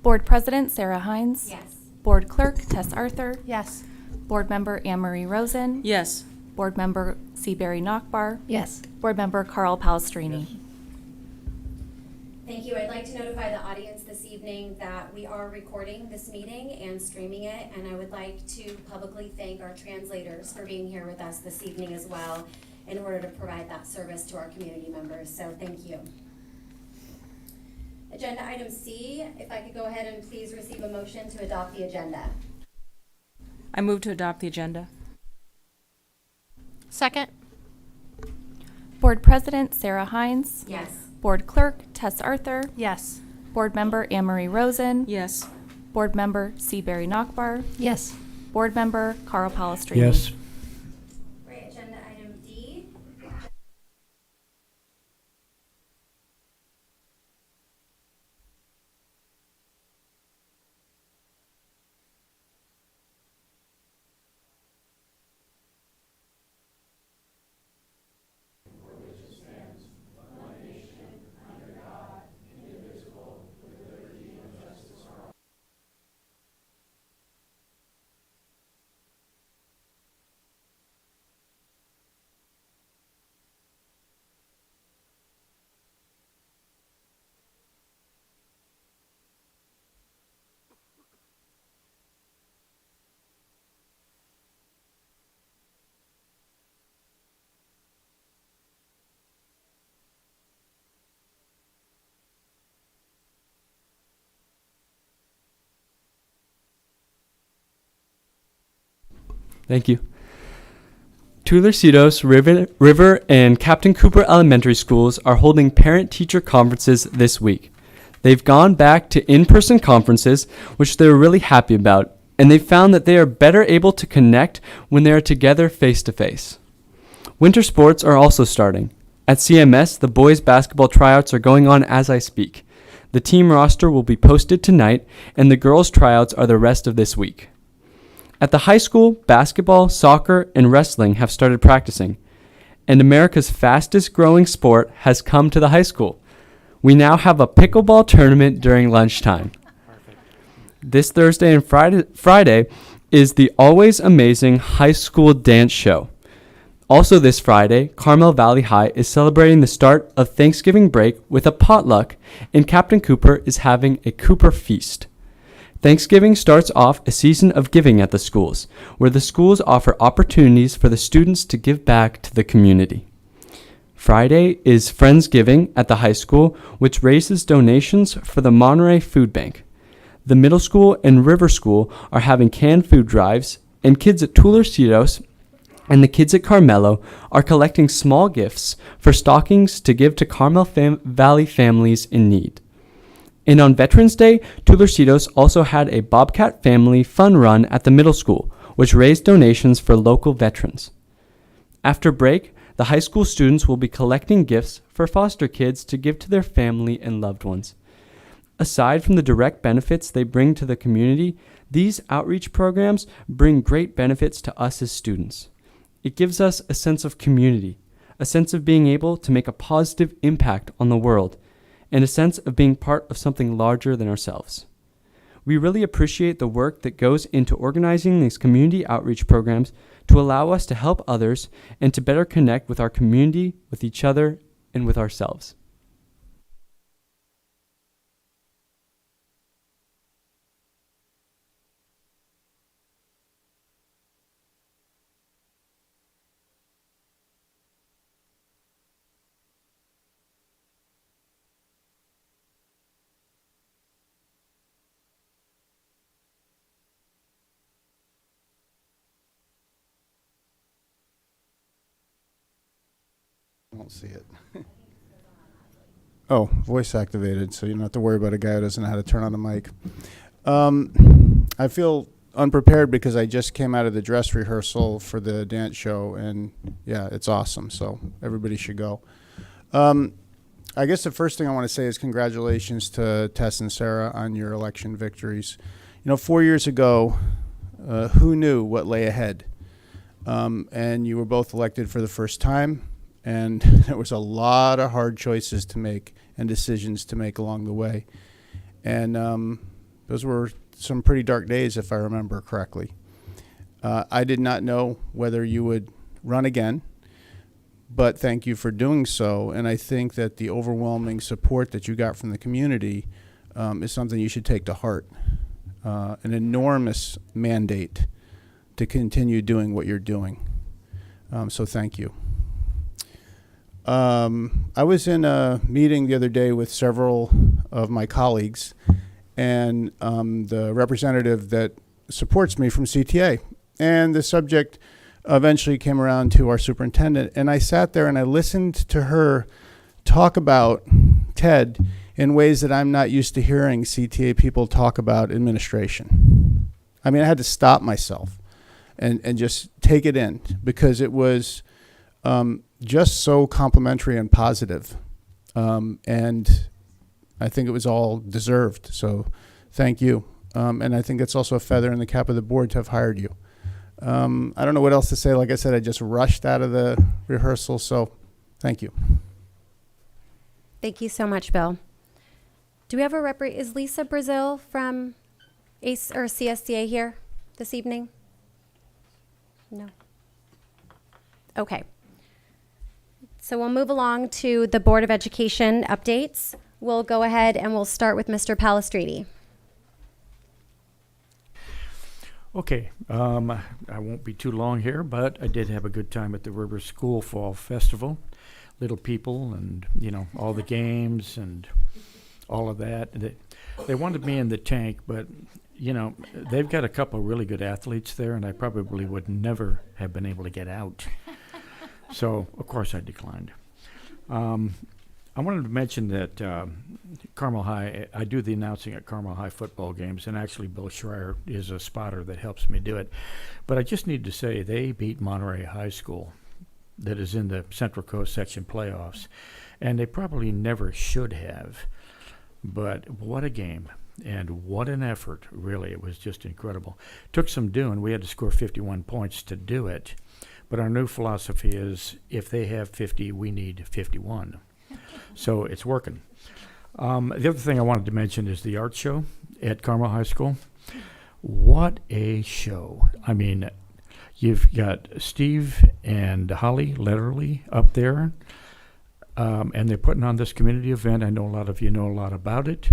Board President Sarah Hines. Yes. Board Clerk Tess Arthur. Yes. Board Member Anne Marie Rosen. Yes. Board Member Seabury Nockbar. Yes. Board Member Carl Palestrini. Thank you. I'd like to notify the audience this evening that we are recording this meeting and streaming it, and I would like to publicly thank our translators for being here with us this evening as well in order to provide that service to our community members, so thank you. Agenda item C, if I could go ahead and please receive a motion to adopt the agenda. I move to adopt the agenda. Second. Board President Sarah Hines. Yes. Board Clerk Tess Arthur. Yes. Board Member Anne Marie Rosen. Yes. Board Member Seabury Nockbar. Yes. Board Member Carl Palestrini. Yes. Right, agenda item D. Thank you. Tularcitos, River, and Captain Cooper Elementary Schools are holding parent-teacher conferences this week. They've gone back to in-person conferences, which they're really happy about, and they found that they are better able to connect when they are together face-to-face. Winter sports are also starting. At CMS, the boys' basketball tryouts are going on as I speak. The team roster will be posted tonight, and the girls' tryouts are the rest of this week. At the high school, basketball, soccer, and wrestling have started practicing, and America's fastest growing sport has come to the high school. We now have a pickleball tournament during lunchtime. This Thursday and Friday is the always amazing high school dance show. Also this Friday, Carmel Valley High is celebrating the start of Thanksgiving break with a potluck, and Captain Cooper is having a Cooper feast. Thanksgiving starts off a season of giving at the schools, where the schools offer opportunities for the students to give back to the community. Friday is Friendsgiving at the high school, which raises donations for the Monterey Food Bank. The middle school and River School are having canned food drives, and kids at Tularcitos and the kids at Carmelo are collecting small gifts for stockings to give to Carmel Valley families in need. And on Veterans Day, Tularcitos also had a Bobcat Family Fun Run at the middle school, which raised donations for local veterans. After break, the high school students will be collecting gifts for foster kids to give to their family and loved ones. Aside from the direct benefits they bring to the community, these outreach programs bring great benefits to us as students. It gives us a sense of community, a sense of being able to make a positive impact on the world, and a sense of being part of something larger than ourselves. We really appreciate the work that goes into organizing these community outreach programs to allow us to help others and to better connect with our community, with each other, and with ourselves. I don't see it. Oh, voice activated, so you don't have to worry about a guy who doesn't know how to turn on the mic. I feel unprepared because I just came out of the dress rehearsal for the dance show, and yeah, it's awesome, so everybody should go. I guess the first thing I want to say is congratulations to Tess and Sarah on your election victories. You know, 4 years ago, who knew what lay ahead? And you were both elected for the first time. And there was a lot of hard choices to make and decisions to make along the way. And Those were some pretty dark days, if I remember correctly. I did not know whether you would run again, but thank you for doing so. And I think that the overwhelming support that you got from the community is something you should take to heart. An enormous mandate to continue doing what you're doing. So thank you. I was in a meeting the other day with several of my colleagues and the representative that supports me from CTA. And the subject eventually came around to our superintendent. And I sat there and I listened to her talk about Ted in ways that I'm not used to hearing CTA people talk about administration. I mean, I had to stop myself and just take it in because it was just so complimentary and positive. And I think it was all deserved. So thank you. And I think it's also a feather in the cap of the board to have hired you. I don't know what else to say. Like I said, I just rushed out of the rehearsal. So thank you. Thank you so much, Bill. Do we have a is Lisa Brazil from ACE or CSDA here this evening? No. Okay. So we'll move along to the Board of Education updates. We'll go ahead and we'll start with Mr. Palestriti. Okay, I won't be too long here, but I did have a good time at the River School Fall Festival. Little people and, you know, all the games and all of that. They wanted me in the tank, but, you know, they've got a couple of really good athletes there, and I probably would never have been able to get out. So, of course, I declined. I wanted to mention that Carmel High, I do the announcing at Carmel High football games, and actually Bill Schreier is a spotter that helps me do it. But I just need to say they beat Monterey High School that is in the Central Coast section playoffs, and they probably never should have. But what a game, and what an effort, really. It was just incredible. Took some doing. We had to score 51 points to do it. But our new philosophy is if they have 50, we need 51. So it's working. The other thing I wanted to mention is the art show at Carmel High School. What a show. I mean, you've got Steve and Holly literally up there, and they're putting on this community event. I know a lot of you know a lot about it,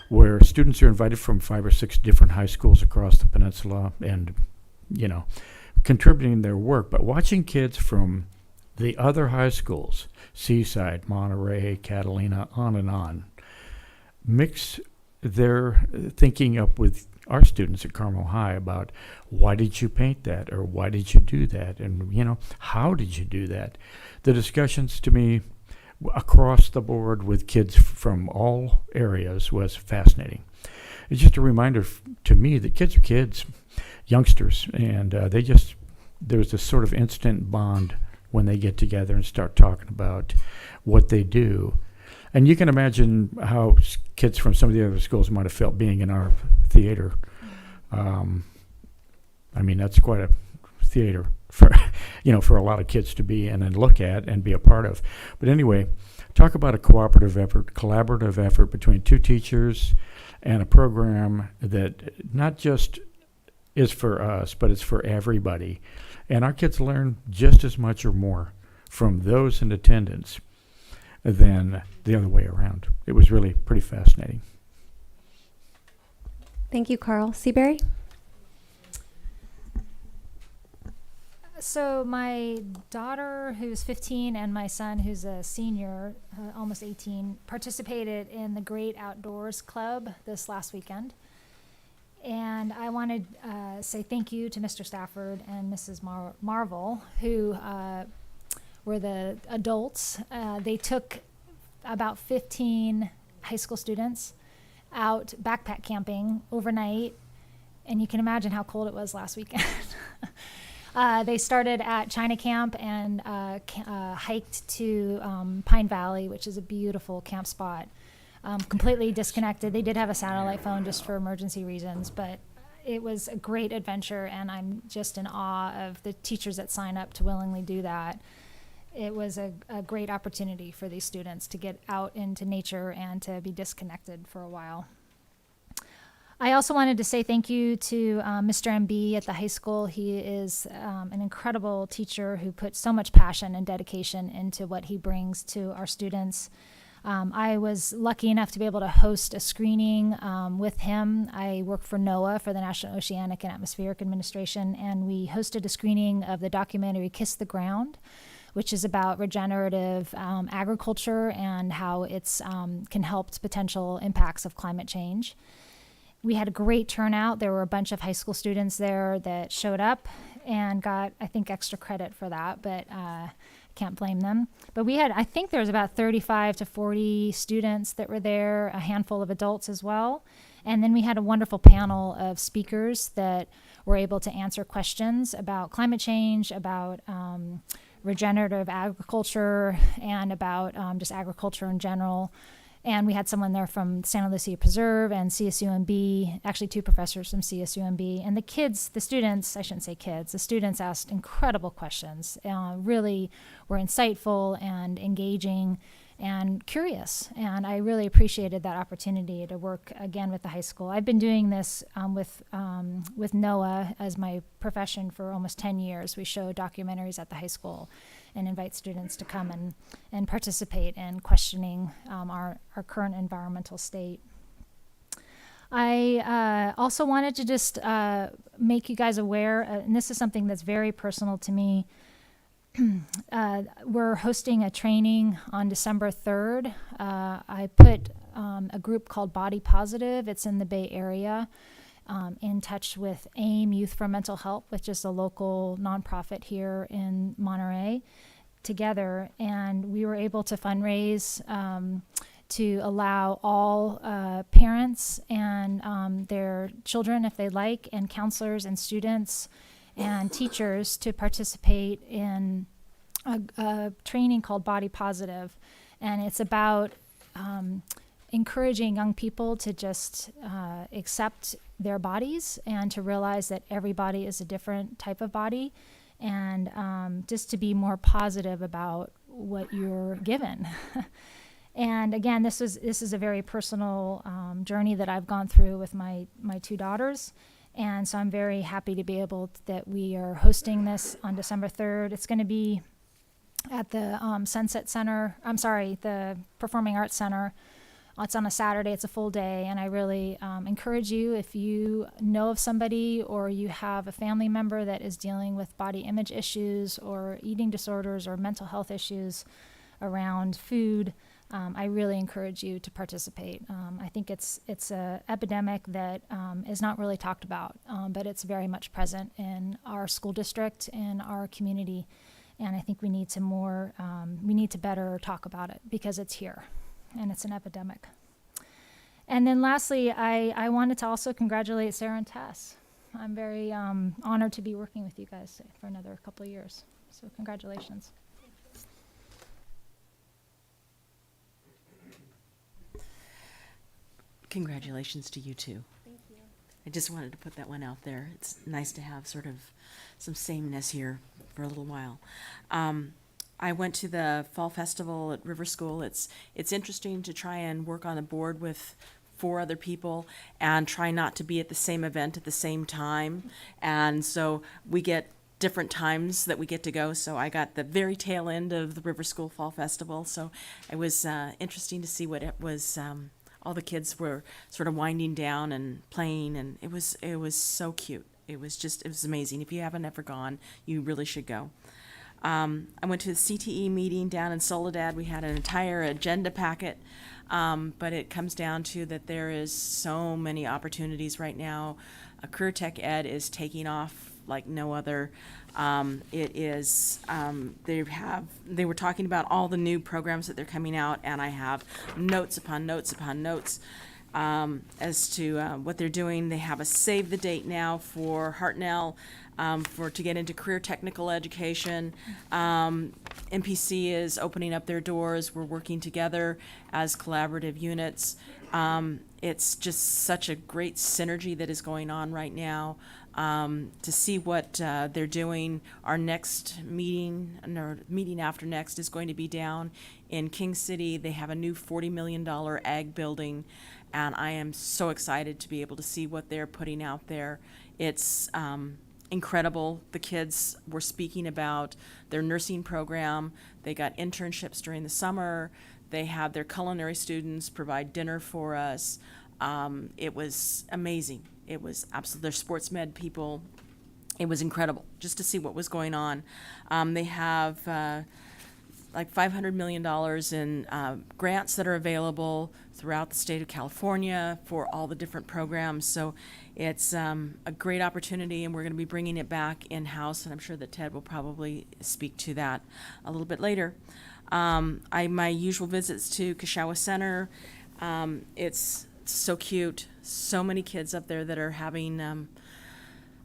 where students are invited from 5 or 6 different high schools across the peninsula and, you know, contributing their work. But watching kids from the other high schools, Seaside, Monterey, Catalina, on, mix their thinking up with our students at Carmel High about why did you paint that or why did you do that and, you know, how did you do that? The discussions to me across the board with kids from all areas was fascinating. It's just a reminder to me that kids are kids, youngsters, and there's this sort of instant bond when they get together and start talking about what they do. And you can imagine how kids from some of the other schools might have felt being in our theater. I mean, that's quite a theater for, you know, for a lot of kids to be in and look at and be a part of. But anyway, talk about a collaborative effort between 2 teachers and a program that not just is for us, but it's for everybody. And our kids learn just as much or more from those in attendance than the other way around. It was really pretty fascinating. Thank you, Carl. Seabury? So my daughter, who's 15, and my son, who's a senior, almost 18, participated in the Great Outdoors Club this last weekend. And I wanted to say thank you to Mr. Stafford and Mrs. Marvel, who were the adults. They took about 15 high school students out backpack camping overnight, and you can imagine how cold it was last weekend. They started at China Camp and hiked to Pine Valley, which is a beautiful camp spot. Completely disconnected. They did have a satellite phone just for emergency reasons, but it was a great adventure, and I'm just in awe of the teachers that sign up to willingly do that. It was a great opportunity for these students to get out into nature and to be disconnected for a while. I also wanted to say thank you to Mr. MB at the high school. He is an incredible teacher who puts so much passion and dedication into what he brings to our students. I was lucky enough to be able to host a screening with him. I work for NOAA, for the National Oceanic and Atmospheric Administration, and we hosted a screening of the documentary Kiss the Ground, which is about regenerative agriculture and how it's can help potential impacts of climate change. We had a great turnout. There were a bunch of high school students there that showed up and got, I think, extra credit for that, but can't blame them. But we had, I think there was about 35 to 40 students that were there, a handful of adults as well. And then we had a wonderful panel of speakers that were able to answer questions about climate change, about regenerative agriculture, and about just agriculture in general. And we had someone there from Santa Lucia Preserve and CSUMB, actually 2 professors from CSUMB. And the kids, the students, I shouldn't say kids, the students asked incredible questions, really were insightful and engaging and curious. And I really appreciated that opportunity to work again with the high school. I've been doing this with NOAA as my profession for almost 10 years. We show documentaries at the high school and invite students to come and participate in questioning our current environmental state. I also wanted to just make you guys aware, and this is something that's very personal to me. We're hosting a training on December 3rd. I put a group called Body Positive. It's in the Bay Area, in touch with AIM Youth for Mental Health, which is a local nonprofit here in Monterey, together. And we were able to fundraise to allow all parents and their children, if they like, and counselors and students and teachers to participate in a training called Body Positive. And it's about encouraging young people to just accept their bodies and to realize that every body is a different type of body, and just to be more positive about what you're given. And again, this is a very personal journey that I've gone through with my 2 daughters. And so I'm very happy to be able that we are hosting this on December 3rd. It's going to be at the Sunset Center. I'm sorry, the Performing Arts Center. It's on a Saturday. It's a full day. And I really encourage you, if you know of somebody or you have a family member that is dealing with body image issues or eating disorders or mental health issues around food, I really encourage you to participate. I think it's an epidemic that is not really talked about, but it's very much present in our school district, in our community, and I think we need to better talk about it because it's here, and it's an epidemic. And then lastly, I wanted to also congratulate Sarah and Tess. I'm very honored to be working with you guys for another couple of years, so congratulations. Congratulations to you too. Thank you. I just wanted to put that one out there. It's nice to have sort of some sameness here for a little while. I went to the fall festival at River School. It's interesting to try and work on a board with 4 other people and try not to be at the same event at the same time. And so we get different times that we get to go. So I got the very tail end of the River School Fall Festival. So it was interesting to see what it was. All the kids were sort of winding down and playing, and it was so cute. It was amazing. If you haven't ever gone, you really should go. I went to the CTE meeting down in Soledad. We had an entire agenda packet, but it comes down to that there is so many opportunities right now. Career Tech Ed is taking off like no other. It is, they were talking about all the new programs that they're coming out, and I have notes upon notes upon notes as to what they're doing. They have a save the date now for Hartnell to get into career technical education. MPC is opening up their doors. We're working together as collaborative units. It's just such a great synergy that is going on right now. to see what they're doing. Our next meeting, or meeting after next, is going to be down in King City. They have a new $40 million ag building, and I am so excited to be able to see what they're putting out there. It's incredible. The kids were speaking about their nursing program. They got internships during the summer. They had their culinary students provide dinner for us. It was amazing. It was absolutely, their sports med people. It was incredible just to see what was going on. They have like $500 million in grants that are available throughout the state of California for all the different programs. So it's a great opportunity, and we're going to be bringing it back in-house, and I'm sure that Ted will probably speak to that a little bit later. My usual visits to Kashawa Center. It's so cute. So many kids up there that are having an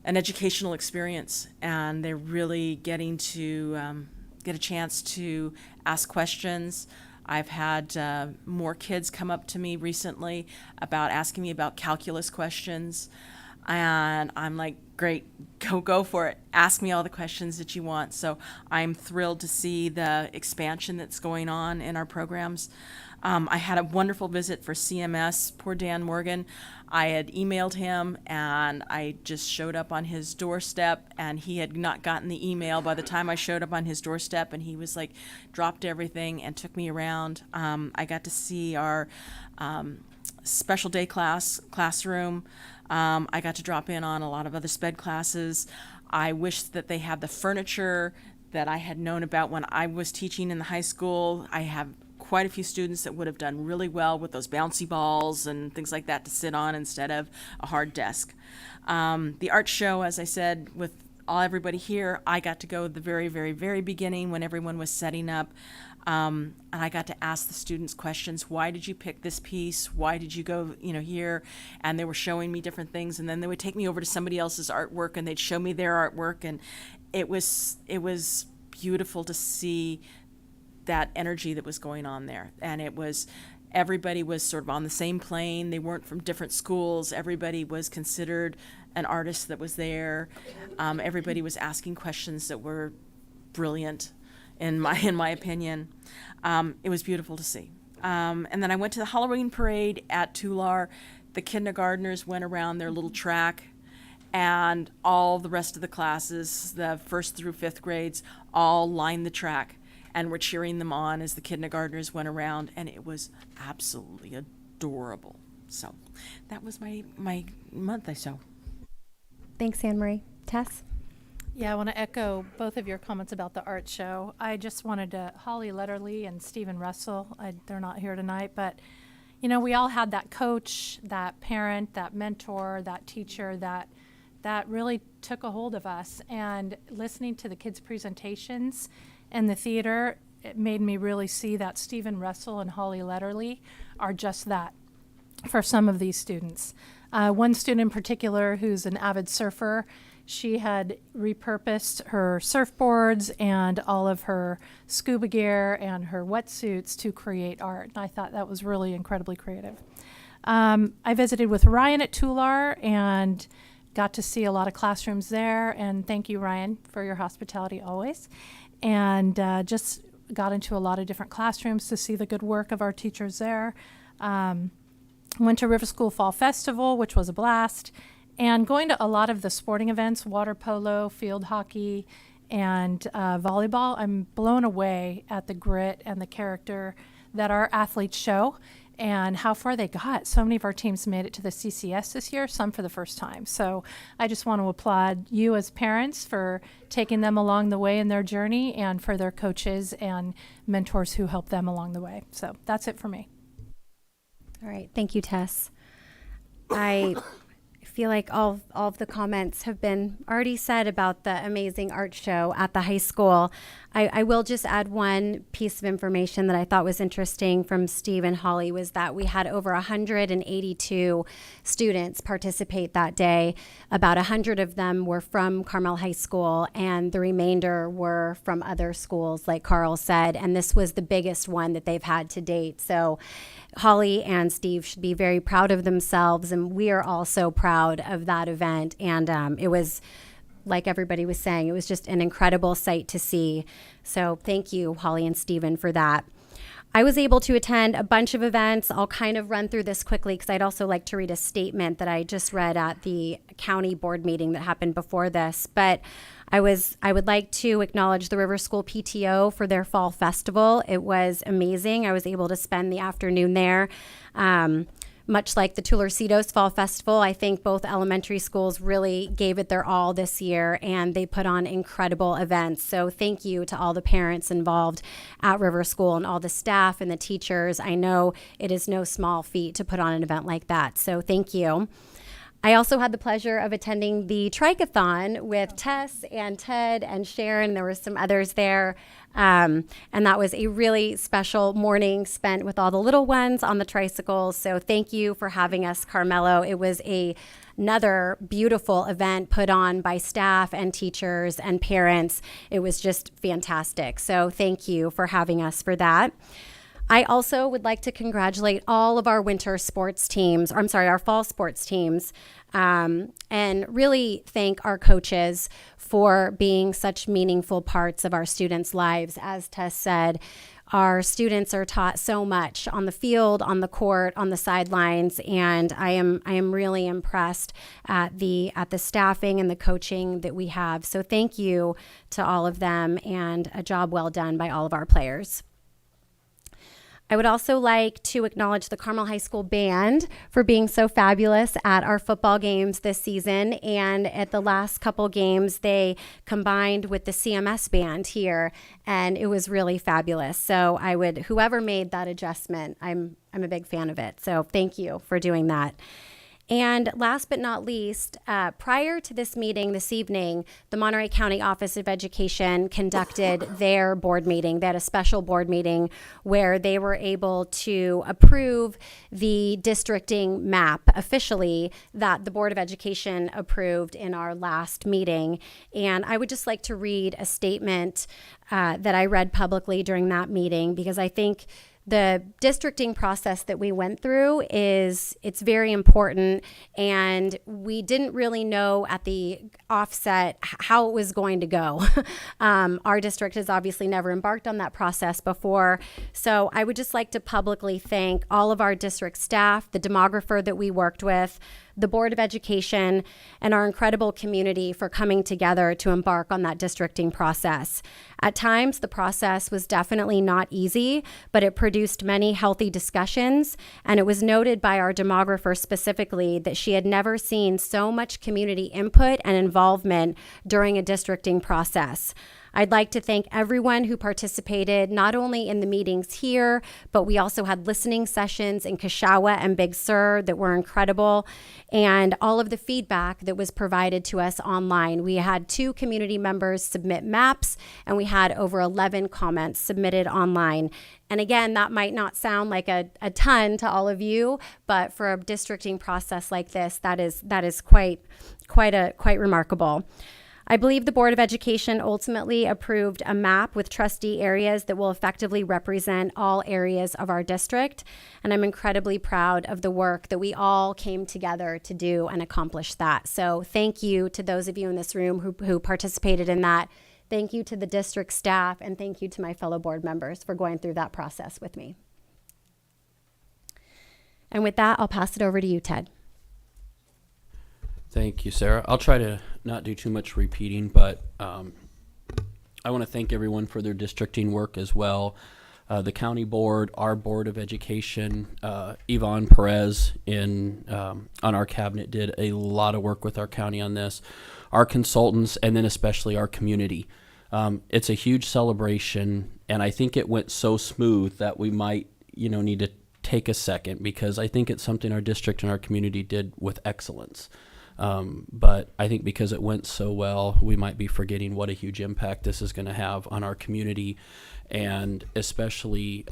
educational experience, and they're really getting to get a chance to ask questions. I've had more kids come up to me recently about asking me about calculus questions, and I'm like, great, go for it. Ask me all the questions that you want. So I'm thrilled to see the expansion that's going on in our programs. I had a wonderful visit for CMS, poor Dan Morgan. I had emailed him, and I just showed up on his doorstep, and he had not gotten the email by the time I showed up on his doorstep, and he was like, dropped everything and took me around. I got to see our special day classroom. I got to drop in on a lot of other SPED classes. I wish that they had the furniture that I had known about when I was teaching in the high school. I have quite a few students that would have done really well with those bouncy balls and things like that to sit on instead of a hard desk. The art show, as I said, with everybody here, I got to go at the very, very, very beginning when everyone was setting up. And I got to ask the students questions. Why did you pick this piece? Why did you go, here? And they were showing me different things. And then they would take me over to somebody else's artwork, and they'd show me their artwork. And it was beautiful to see that energy that was going on there. And everybody was sort of on the same plane. They weren't from different schools. Everybody was considered an artist that was there. Everybody was asking questions that were brilliant, in my opinion. It was beautiful to see. And then I went to the Halloween parade at Tular. The kindergartners went around their little track, and all the rest of the classes, the 1st through 5th grades, all lined the track and were cheering them on as the kindergartners went around, and it was absolutely adorable. So that was my month or so. Thanks, Anne Marie. Tess? Yeah, I want to echo both of your comments about the art show. I just wanted to, Holly Letterly and Stephen Russell, they're not here tonight, but we all had that coach, that parent, that mentor, that teacher that really took a hold of us. And listening to the kids' presentations in the theater, it made me really see that Stephen Russell and Holly Letterly are just that for some of these students. One student in particular who's an avid surfer, she had repurposed her surfboards and all of her scuba gear and her wetsuits to create art. And I thought that was really incredibly creative. I visited with Ryan at Tular and got to see a lot of classrooms there. And thank you, Ryan, for your hospitality always. And just got into a lot of different classrooms to see the good work of our teachers there. Went to River School Fall Festival, which was a blast. And going to a lot of the sporting events, water polo, field hockey, and volleyball, I'm blown away at the grit and the character that our athletes show and how far they got. So many of our teams made it to the CCS this year, some for the first time. So I just want to applaud you as parents for taking them along the way in their journey, and for their coaches and mentors who help them along the way. So that's it for me. All right. Thank you, Tess. I feel like all of the comments have been already said about the amazing art show at the high school. I will just add one piece of information that I thought was interesting from Steve and Holly, was that we had over 182 students participate that day. About 100 of them were from Carmel High School, and the remainder were from other schools, like Carl said, and this was the biggest one that they've had to date. So Holly and Steve should be very proud of themselves, and we are all so proud proud of that event. And it was, like everybody was saying, it was just an incredible sight to see. So thank you, Holly and Stephen, for that. I was able to attend a bunch of events. I'll kind of run through this quickly because I'd also like to read a statement that I just read at the county board meeting that happened before this. But I would like to acknowledge the River School PTO for their fall festival. It was amazing. I was able to spend the afternoon there. Much like the Tularcitos Fall Festival, I think both elementary schools really gave it their all this year, and they put on incredible events. So thank you to all the parents involved at River School and all the staff and the teachers. I know it is no small feat to put on an event like that, so thank you. I also had the pleasure of attending the Triathlon with Tess and Ted and Sharon. There were some others there. And that was a really special morning spent with all the little ones on the tricycles. So thank you for having us, Carmelo. It was another beautiful event put on by staff and teachers and parents. It was just fantastic. So thank you for having us for that. I also would like to congratulate all of our winter sports teams, or I'm sorry, our fall sports teams, and really thank our coaches for being such meaningful parts of our students' lives. As Tess said, our students are taught so much on the field, on the court, on the sidelines, and I am really impressed at the staffing and the coaching that we have. So thank you to all of them, and a job well done by all of our players. I would also like to acknowledge the Carmel High School Band for being so fabulous at our football games this season. And at the last couple games, they combined with the CMS band here, and it was really fabulous. So whoever made that adjustment, I'm a big fan of it. So thank you for doing that. And last but not least, prior to this meeting this evening, the Monterey County Office of Education conducted their board meeting. They had a special board meeting where they were able to approve the districting map officially that the Board of Education approved in our last meeting. And I would just like to read a statement that I read publicly during that meeting, because I think the districting process that we went through it's very important, and we didn't really know at the offset how it was going to go. Our district has obviously never embarked on that process before, so I would just like to publicly thank all of our district staff, the demographer that we worked with, the Board of Education, and our incredible community for coming together to embark on that districting process. At times, the process was definitely not easy, but it produced many healthy discussions, and it was noted by our demographer specifically that she had never seen so much community input and involvement during a districting process. I'd like to thank everyone who participated, not only in the meetings here, but we also had listening sessions in Kashawa and Big Sur that were incredible, and all of the feedback that was provided to us online. We had 2 community members submit maps, and we had over 11 comments submitted online. And again, that might not sound like a ton to all of you, but for a districting process like this, that is quite remarkable. I believe the Board of Education ultimately approved a map with trustee areas that will effectively represent all areas of our district, and I'm incredibly proud of the work that we all came together to do and accomplish that. So thank you to those of you in this room who participated in that. Thank you to the district staff, and thank you to my fellow board members for going through that process with me. And with that, I'll pass it over to you, Ted. Thank you, Sarah. I'll try to not do too much repeating, but I want to thank everyone for their districting work as well. The county board, our Board of Education, Yvonne Perez on our cabinet did a lot of work with our county on this. Our consultants, and then especially our community. It's a huge celebration, and I think it went so smooth that we might, need to take a second, because I think it's something our district and our community did with excellence. But I think because it went so well, we might be forgetting what a huge impact this is going to have on our community, and especially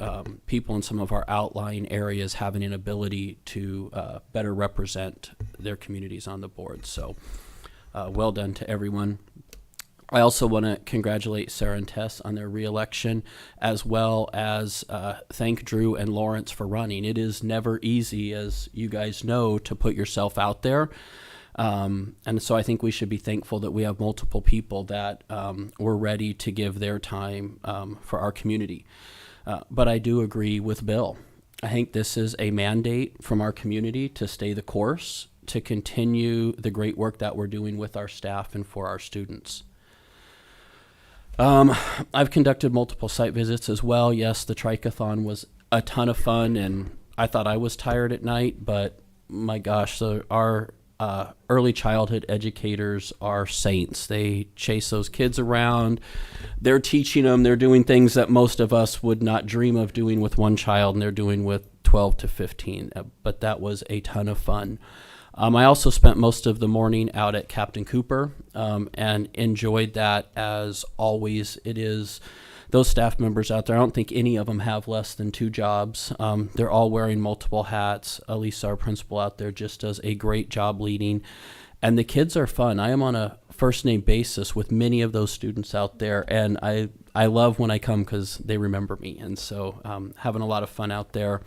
people in some of our outlying areas having an ability to better represent their communities on the board. So well done to everyone. I also want to congratulate Sarah and Tess on their re-election, as well as thank Drew and Lawrence for running. It is never easy, as you guys know, to put yourself out there. And so I think we should be thankful that we have multiple people that were ready to give their time for our community. But I do agree with Bill. I think this is a mandate from our community to stay the course, to continue the great work that we're doing with our staff and for our students. I've conducted multiple site visits as well. Yes, the Triathlon was a ton of fun, and I thought I was tired at night, but my gosh, so our early childhood educators are saints. They chase those kids around. They're teaching them. They're doing things that most of us would not dream of doing with one child, and they're doing with 12 to 15. But that was a ton of fun. I also spent most of the morning out at Captain Cooper and enjoyed that. As always, it is those staff members out there. I don't think any of them have less than 2 jobs. They're all wearing multiple hats. Elisa, our principal out there, just does a great job leading. And the kids are fun. I am on a first name basis with many of those students out there. And I love when I come because they remember me. And so having a lot of fun out there.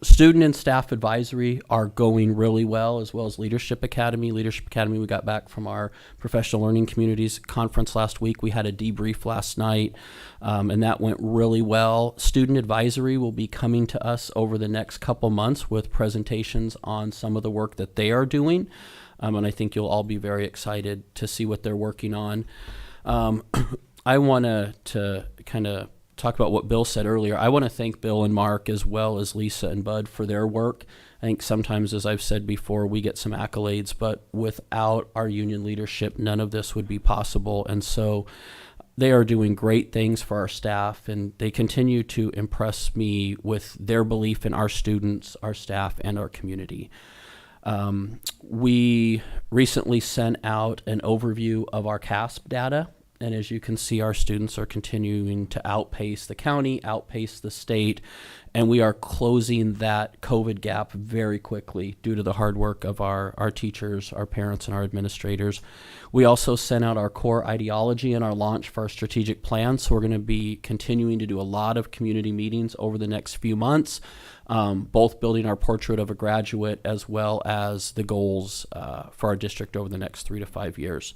Student and staff advisory are going really well as Leadership Academy. Leadership Academy, we got back from our professional learning communities conference last week. We had a debrief last night, and that went really well. Student advisory will be coming to us over the next couple months with presentations on some of the work that they are doing, and I think you'll all be very excited to see what they're working on. I want to kind of talk about what Bill said earlier. I want to thank Bill and Mark as well as Lisa and Bud for their work. I think sometimes, as I've said before, we get some accolades, but without our union leadership, none of this would be possible. And so they are doing great things for our staff, and they continue to impress me with their belief in our students, our staff, and our community. We recently sent out an overview of our CASP data. And as you can see, our students are continuing to outpace the county, outpace the state, and we are closing that COVID gap very quickly due to the hard work of our teachers, our parents, and our administrators. We also sent out our core ideology and our launch for our strategic plan, so we're going to be continuing to do a lot of community meetings over the next few months, both building our portrait of a graduate as well as the goals for our district over the next 3 to 5 years.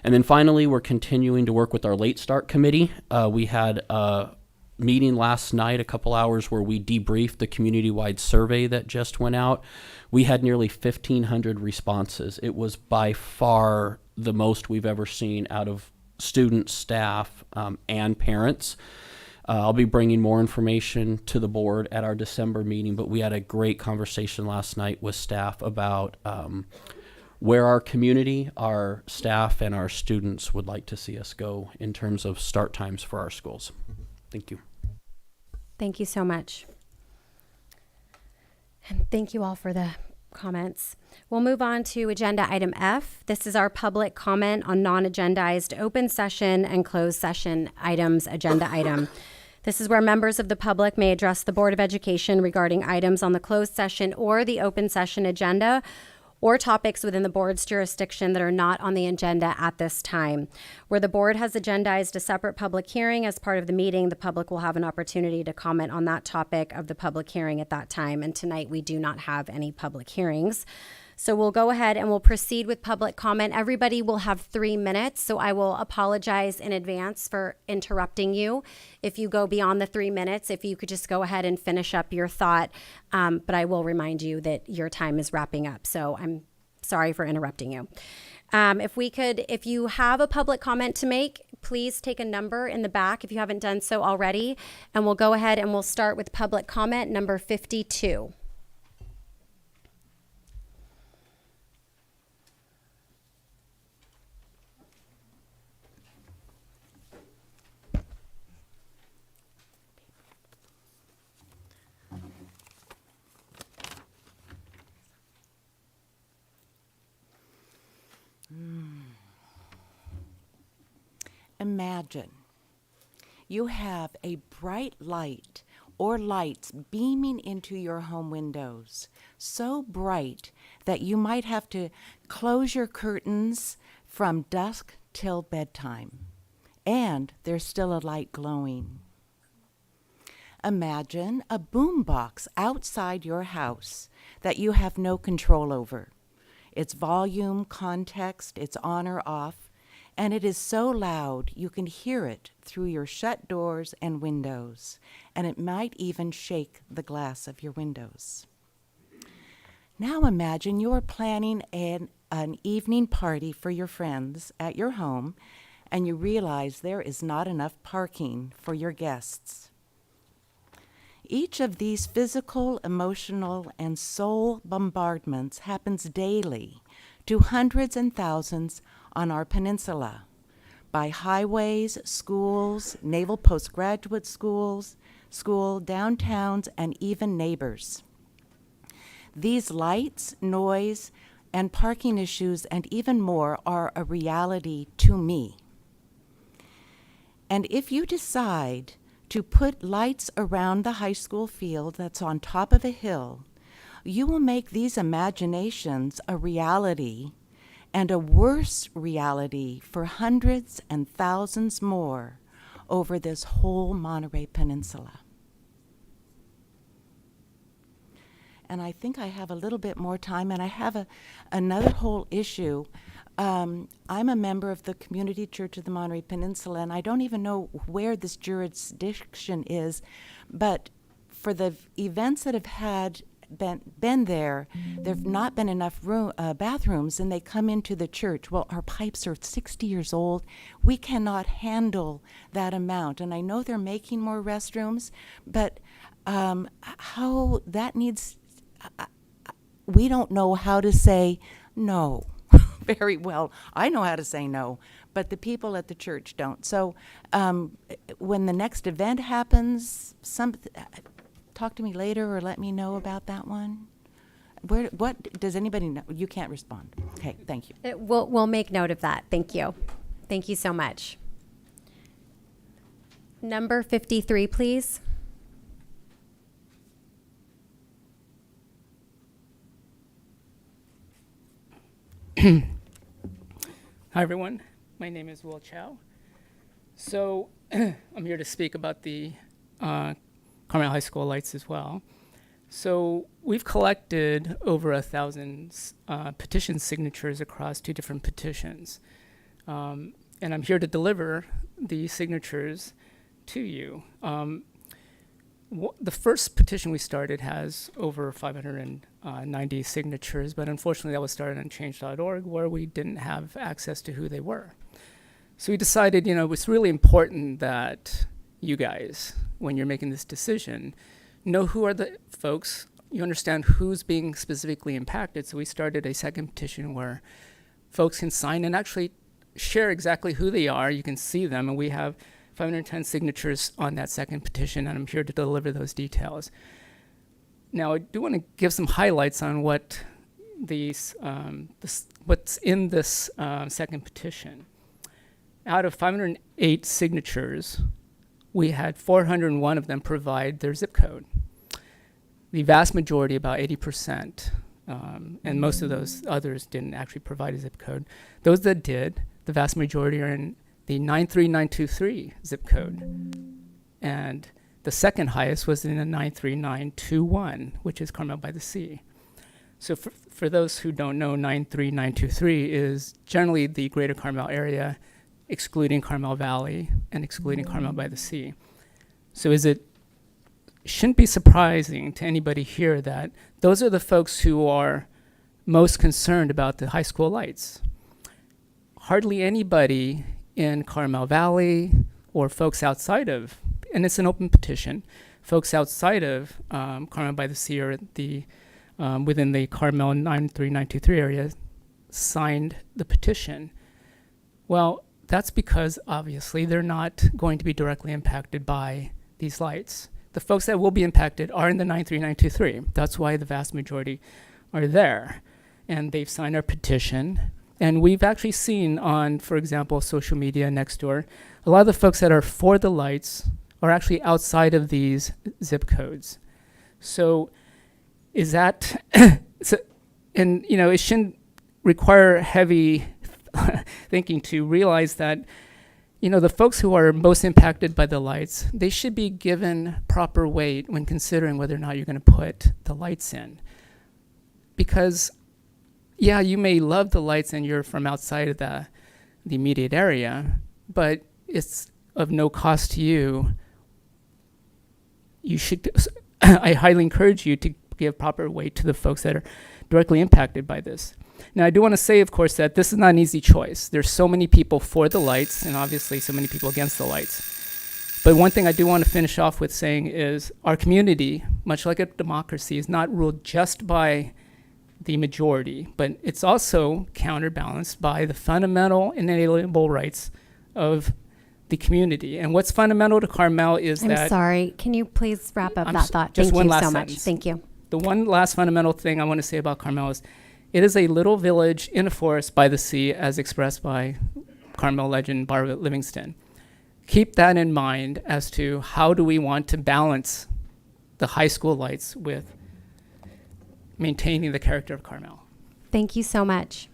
And then finally, we're continuing to work with our Late Start Committee. We had a meeting last night, a couple hours, where we debriefed the community-wide survey that just went out. We had nearly 1,500 responses. It was by far the most we've ever seen out of students, staff, and parents. I'll be bringing more information to the board at our December meeting, but we had a great conversation last night with staff about where our community, our staff, and our students would like to see us go in terms of start times for our schools. Thank you. Thank you so much. And thank you all for the comments. We'll move on to agenda item F. This is our public comment on non-agendized open session and closed session items agenda item. This is where members of the public may address the Board of Education regarding items on the closed session or the open session agenda, or topics within the board's jurisdiction that are not on the agenda at this time. Where the board has agendized a separate public hearing as part of the meeting, the public will have an opportunity to comment on that topic of the public hearing at that time. And tonight we do not have any public hearings. So we'll go ahead and we'll proceed with public comment. Everybody will have 3 minutes, so I will apologize in advance for interrupting you. If you go beyond the 3 minutes, if you could just go ahead and finish up your thought, but I will remind you that your time is wrapping up, so I'm sorry for interrupting you. If you have a public comment to make, please take a number in the back if you haven't done so already, and we'll go ahead and we'll start with public comment number 52. Imagine you have a bright light or lights beaming into your home windows, so bright that you might have to close your curtains from dusk till bedtime, and there's still a light glowing. Imagine a boombox outside your house that you have no control over. its volume, context, it's on or off, and it is so loud you can hear it through your shut doors and windows, and it might even shake the glass of your windows. Now imagine you are planning an evening party for your friends at your home, and you realize there is not enough parking for your guests. Each of these physical, emotional, and soul bombardments happens daily to hundreds and thousands on our peninsula, by highways, schools, naval postgraduate schools, downtowns, and even neighbors. These lights, noise, and parking issues, and even more, are a reality to me. And if you decide to put lights around the high school field that's on top of a hill, you will make these imaginations a reality, and a worse reality for hundreds and thousands more over this whole Monterey Peninsula. And I think I have a little bit more time, and I have another whole issue. I'm a member of the Community Church of the Monterey Peninsula, and I don't even know where this jurisdiction is, but for the events that have been there, there have not been enough bathrooms, and they come into the church. Well, our pipes are 60 years old. We cannot handle that amount, and I know they're making more restrooms, but how that needs... we don't know how to say no very well. I know how to say no, but the people at the church don't. So when the next event happens, talk to me later or let me know about that one. What does anybody know? You can't respond. Okay, thank you. We'll make note of that. Thank you. Thank you so much. Number 53, please. Hi, everyone. My name is Will Chow. So I'm here to speak about the Carmel High School lights as well. So we've collected over 1,000 petition signatures across 2 different petitions. And I'm here to deliver the signatures to you. The first petition we started has over 590 signatures, but unfortunately that was started on change.org, where we didn't have access to who they were. So we decided, it was really important that you guys, when you're making this decision, know who are the folks, you understand who's being specifically impacted. So we started a second petition where folks can sign and actually share exactly who they are. You can see them, and we have 510 signatures on that second petition, and I'm here to deliver those details. Now, I do want to give some highlights on what what's in this second petition. Out of 508 signatures, we had 401 of them provide their zip code. The vast majority, about 80%, and most of those others didn't actually provide a zip code. Those that did, the vast majority are in the 93923 zip code. And the second highest was in the 93921, which is Carmel by the Sea. So for those who don't know, 93923 is generally the greater Carmel area, excluding Carmel Valley and excluding Carmel by the Sea. So shouldn't be surprising to anybody here that those are the folks who are most concerned about the high school lights. Hardly anybody in Carmel Valley or folks outside of, and it's an open petition, folks outside of Carmel by the Sea or within the Carmel 93923 area signed the petition. Well, that's because obviously they're not going to be directly impacted by these lights. The folks that will be impacted are in the 93923. That's why the vast majority are there. And they've signed our petition. And we've actually seen on, for example, social media Nextdoor, a lot of the folks that are for the lights are actually outside of these zip codes. So is that, and it shouldn't require heavy thinking to realize that, the folks who are most impacted by the lights, they should be given proper weight when considering whether or not you're going to put the lights in. Because, yeah, you may love the lights and you're from outside of the immediate area, but it's of no cost to you. You should, I highly encourage you to give proper weight to the folks that are directly impacted by this. Now, I do want to say, of course, that this is not an easy choice. There's so many people for the lights and obviously so many people against the lights. But one thing I do want to finish off with saying is our community, much like a democracy, is not ruled just by the majority, but it's also counterbalanced by the fundamental inalienable rights of the community. And what's fundamental to Carmel is that... I'm sorry. Can you please wrap up I'm that s- thought? just Thank one you last so much. sentence. Thank you. The one last fundamental thing I want to say about Carmel is it is a little village in a forest by the sea, as expressed by Carmel legend Barbara Livingston. Keep that in mind as to how do we want to balance the high school lights with maintaining the character of Carmel. Thank you so much.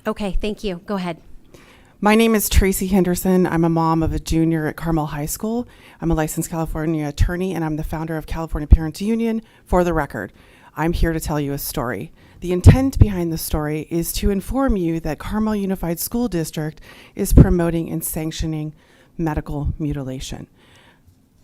Okay, thank you. Go ahead. My name is Tracy Henderson. I'm a mom of a junior at Carmel High School. I'm a licensed California attorney, and I'm the founder of California Parents Union. For the record, I'm here to tell you a story. The intent behind the story is to inform you that Carmel Unified School District is promoting and sanctioning medical mutilation.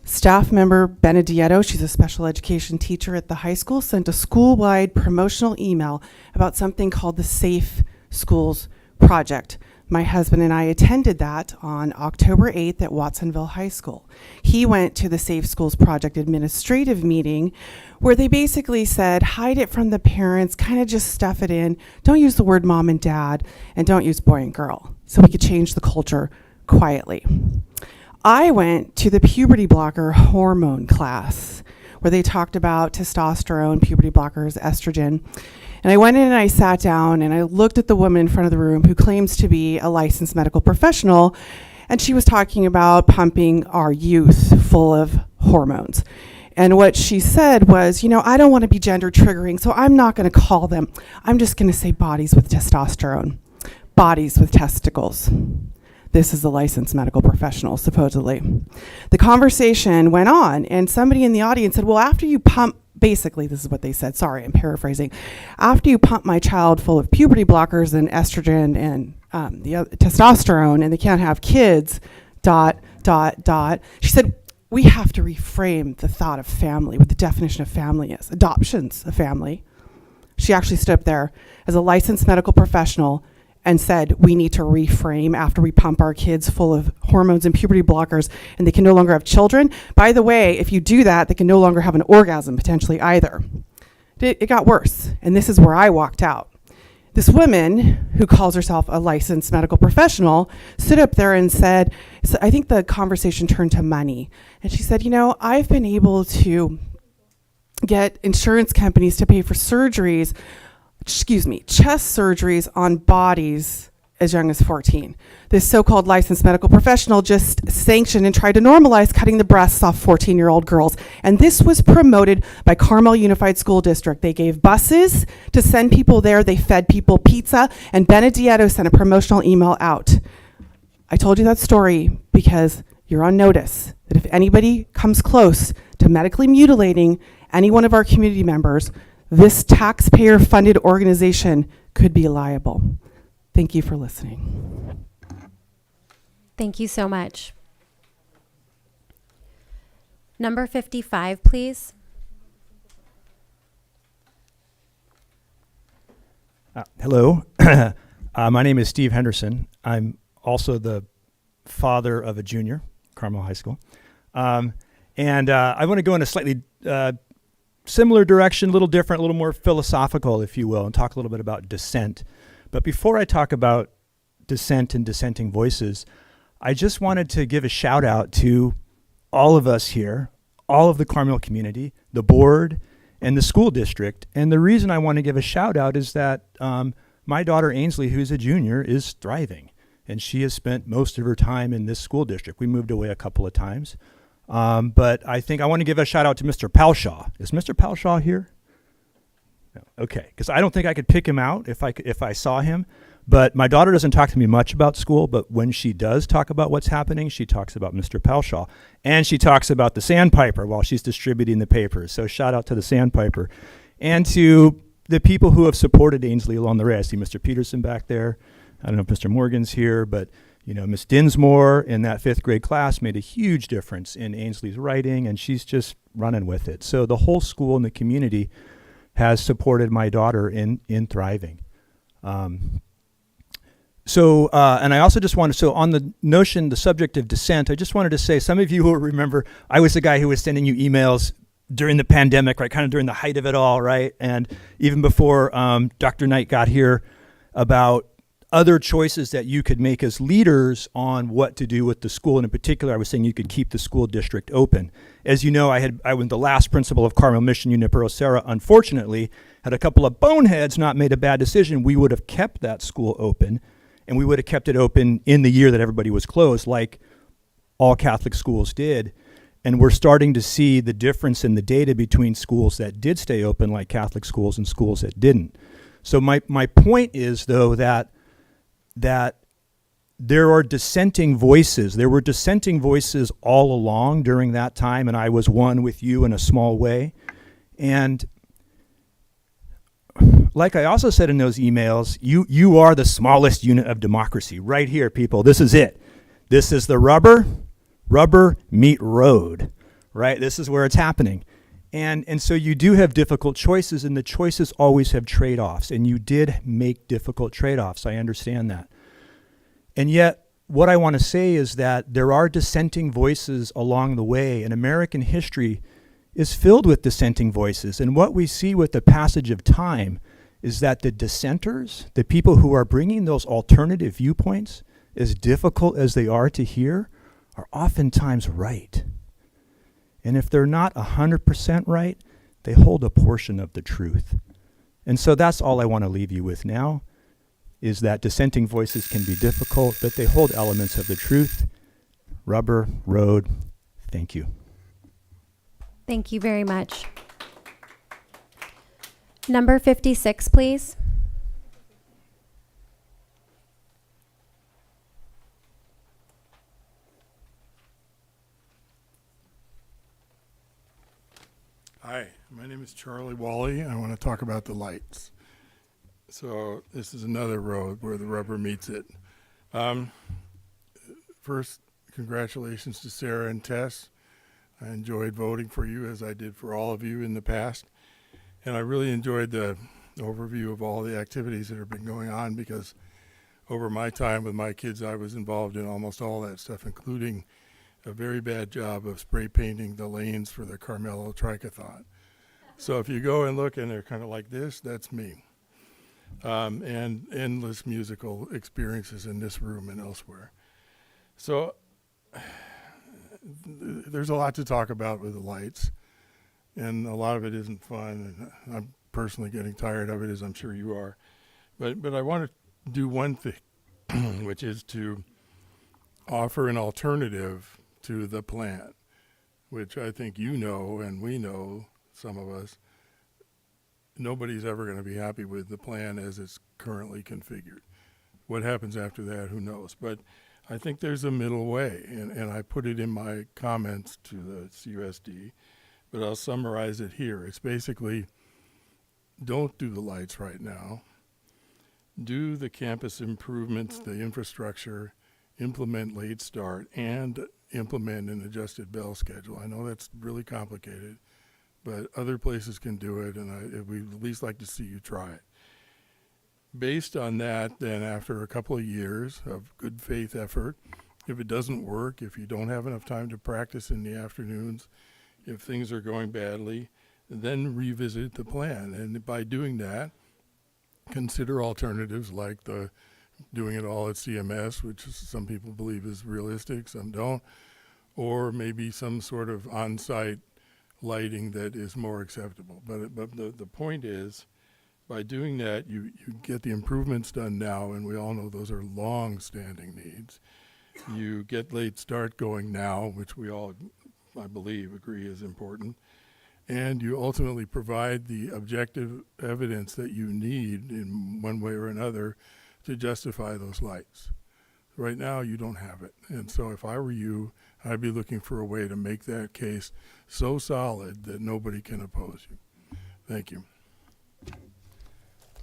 Staff member Benedetto, she's a special education teacher at the high school, sent a school-wide promotional email about something called the Safe Schools Project. My husband and I attended that on October 8th at Watsonville High School. He went to the Safe Schools Project administrative meeting where they basically said, hide it from the parents, kind of just stuff it in. Don't use the word mom and dad, and don't use boy and girl, so we could change the culture quietly. I went to the puberty blocker hormone class where they talked about testosterone, puberty blockers, estrogen. And I went in and I sat down and I looked at the woman in front of the room who claims to be a licensed medical professional, and she was talking about pumping our youth full of hormones. And what she said was, you know, I don't want to be gender triggering, so I'm not going to call them. I'm just going to say bodies with testosterone, bodies with testicles. This is a licensed medical professional, supposedly. The conversation went on, and somebody in the audience said, well, after you pump, basically, this is what they said, sorry, I'm paraphrasing. After you pump my child full of puberty blockers and estrogen and the other, testosterone, and they can't have kids, ... She said, we have to reframe the thought of family, what the definition of family is. Adoption's a family. She actually stood up there as a licensed medical professional and said, we need to reframe after we pump our kids full of hormones and puberty blockers, and they can no longer have children. By the way, if you do that, they can no longer have an orgasm, potentially, either. It got worse, and this is where I walked out. This woman, who calls herself a licensed medical professional, stood up there and said, so I think the conversation turned to money. And she said, you know, I've been able to get insurance companies to pay for surgeries, chest surgeries on bodies as young as 14. This so-called licensed medical professional just sanctioned and tried to normalize cutting the breasts off 14-year-old girls. And this was promoted by Carmel Unified School District. They gave buses to send people there. They fed people pizza. And Benedetto sent a promotional email out. I told you that story because you're on notice that if anybody comes close to medically mutilating any one of our community members, this taxpayer-funded organization could be liable. Thank you for listening. Thank you so much. Number 55, please. Hello. My name is Steve Henderson. I'm also the father of a junior, Carmel High School. I want to go in a slightly similar direction, a little different, a little more philosophical, if you will, and talk a little bit about dissent. But before I talk about dissent and dissenting voices, I just wanted to give a shout out to all of us here, all of the Carmel community, the board, and the school district. And the reason I want to give a shout out is that my daughter Ainsley, who's a junior, is thriving. and she has spent most of her time in this school district. We moved away a couple of times. But I think I want to give a shout out to Mr. Palshaw. Is Mr. Palshaw here? No. Okay, because I don't think I could pick him out if I saw him. But my daughter doesn't talk to me much about school, but when she does talk about what's happening, she talks about Mr. Palshaw. And she talks about the Sandpiper while she's distributing the papers. So shout out to the Sandpiper. And to the people who have supported Ainsley along the way. I see Mr. Peterson back there. I don't know if Mr. Morgan's here, but Miss Dinsmore in that 5th grade class made a huge difference in Ainsley's writing, and she's just running with it. So the whole school and the community has supported my daughter in thriving. And I also just wanted, so on the subject of dissent, I just wanted to say, some of you will remember, I was the guy who was sending you emails during the pandemic, right, kind of during the height of it all, right? And even before Dr. Knight got here, about other choices that you could make as leaders on what to do with the school. And in particular, I was saying you could keep the school district open. As you know, I was the last principal of Carmel Mission Junipero Serra. Unfortunately, had a couple of boneheads not made a bad decision, we would have kept that school open, and we would have kept it open in the year that everybody was closed, like all Catholic schools did. And we're starting to see the difference in the data between schools that did stay open, like Catholic schools, and schools that didn't. So my point is, though, that there are dissenting voices. There were dissenting voices all along during that time, and I was one with you in a small way. And like I also said in those emails, you are the smallest unit of democracy right here, people. This is it. This is the rubber meet road, right? This is where it's happening. And so you do have difficult choices, and the choices always have trade-offs, and you did make difficult trade-offs. I understand that. And yet, what I want to say is that there are dissenting voices along the way, and American history is filled with dissenting voices. And what we see with the passage of time is that the dissenters, the people who are bringing those alternative viewpoints, as difficult as they are to hear, are oftentimes right. And if they're not 100% right, they hold a portion of the truth. And so that's all I want to leave you with now, is that dissenting voices can be difficult, but they hold elements of the truth. Rubber, road, thank you. Thank you very much. Number 56, please. Hi, my name is Charlie Wally. I want to talk about the lights. So this is another road where the rubber meets it. First, congratulations to Sarah and Tess. I enjoyed voting for you, as I did for all of you in the past. And I really enjoyed the overview of all the activities that have been going on, because over my time with my kids, I was involved in almost all that stuff, including a very bad job of spray painting the lanes for the Carmelo Trichathon. So if you go and look and they're kind of like this, that's me. And endless musical experiences in this room and elsewhere. So there's a lot to talk about with the lights, and a lot of it isn't fun, and I'm personally getting tired of it, as I'm sure you are. But I want to do one thing, which is to offer an alternative to the plan, which I think you know, and we know, some of us, nobody's ever going to be happy with the plan as it's currently configured. What happens after that, who knows? But I think there's a middle way, and I put it in my comments to the CUSD, but I'll summarize it here. It's basically, don't do the lights right now. Do the campus improvements, the infrastructure, implement late start, and implement an adjusted bell schedule. I know that's really complicated, but other places can do it, and we'd at least like to see you try it. Based on that, then after a couple of years of good faith effort, if it doesn't work, if you don't have enough time to practice in the afternoons, if things are going badly, then revisit the plan. And by doing that, consider alternatives like doing it all at CMS, which some people believe is realistic, some don't, or maybe some sort of on-site lighting that is more acceptable. But the point is, by doing that, you get the improvements done now, and we all know those are long-standing needs. You get late start going now, which we all, I believe, agree is important. And you ultimately provide the objective evidence that you need in one way or another to justify those lights. Right now, you don't have it. And so if I were you, I'd be looking for a way to make that case so solid that nobody can oppose you. Thank you.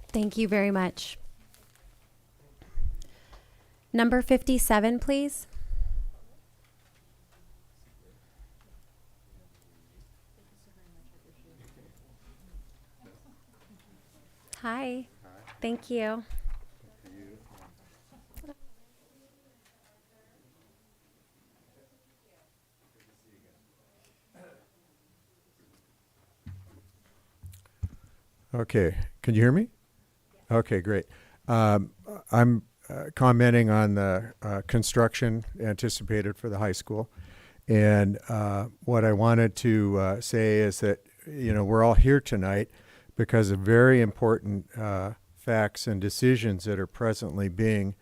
Thank you very much. Number 57, please. Hi. Thank you. Okay, can you hear me? Okay, great. I'm commenting on the construction anticipated for the high school. And what I wanted to say is that, we're all here tonight because of very important facts and decisions that are presently being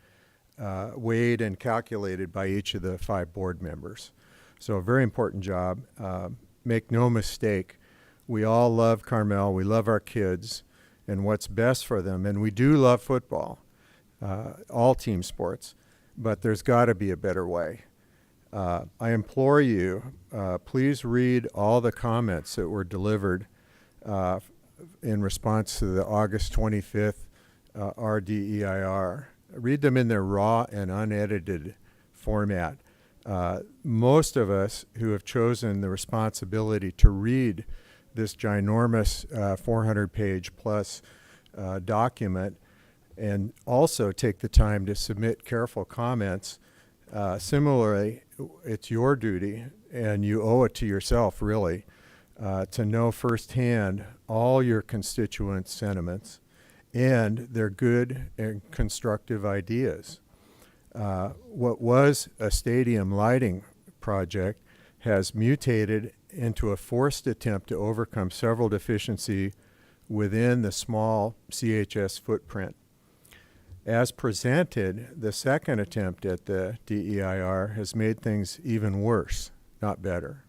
weighed and calculated by each of the 5 board members. So a very important job. Make no mistake, we all love Carmel, we love our kids and what's best for them, and we do love football, all team sports, but there's got to be a better way. I implore you, please read all the comments that were delivered in response to the August 25th RDEIR. Read them in their raw and unedited format. Most of us who have chosen the responsibility to read this ginormous 400-page plus document and also take the time to submit careful comments. Similarly, it's your duty, and you owe it to yourself, really, to know firsthand all your constituents' sentiments and their good and constructive ideas. What was a stadium lighting project has mutated into a forced attempt to overcome several deficiencies within the small CHS footprint. As presented, the second attempt at the DEIR has made things even worse, not better.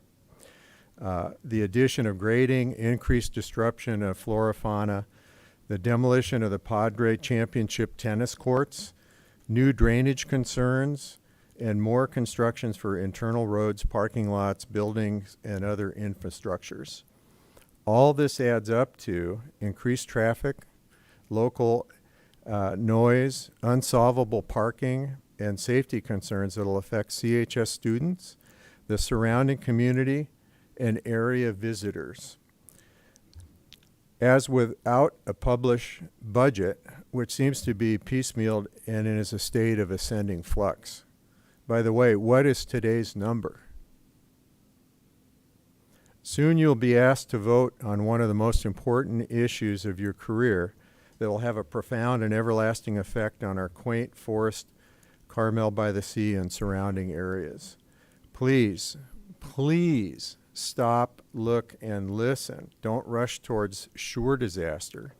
The addition of grading, increased disruption of flora fauna, the demolition of the Padre Championship tennis courts, new drainage concerns, and more constructions for internal roads, parking lots, buildings, and other infrastructures. All this adds up to increased traffic, local noise, unsolvable parking, and safety concerns that will affect CHS students, the surrounding community, and area visitors. As without a published budget, which seems to be piecemealed and is a state of ascending flux. By the way, what is today's number? Soon you'll be asked to vote on one of the most important issues of your career that will have a profound and everlasting effect on our quaint forest, Carmel by the Sea, and surrounding areas. Please, please stop, look, and listen. Don't rush towards sure disaster,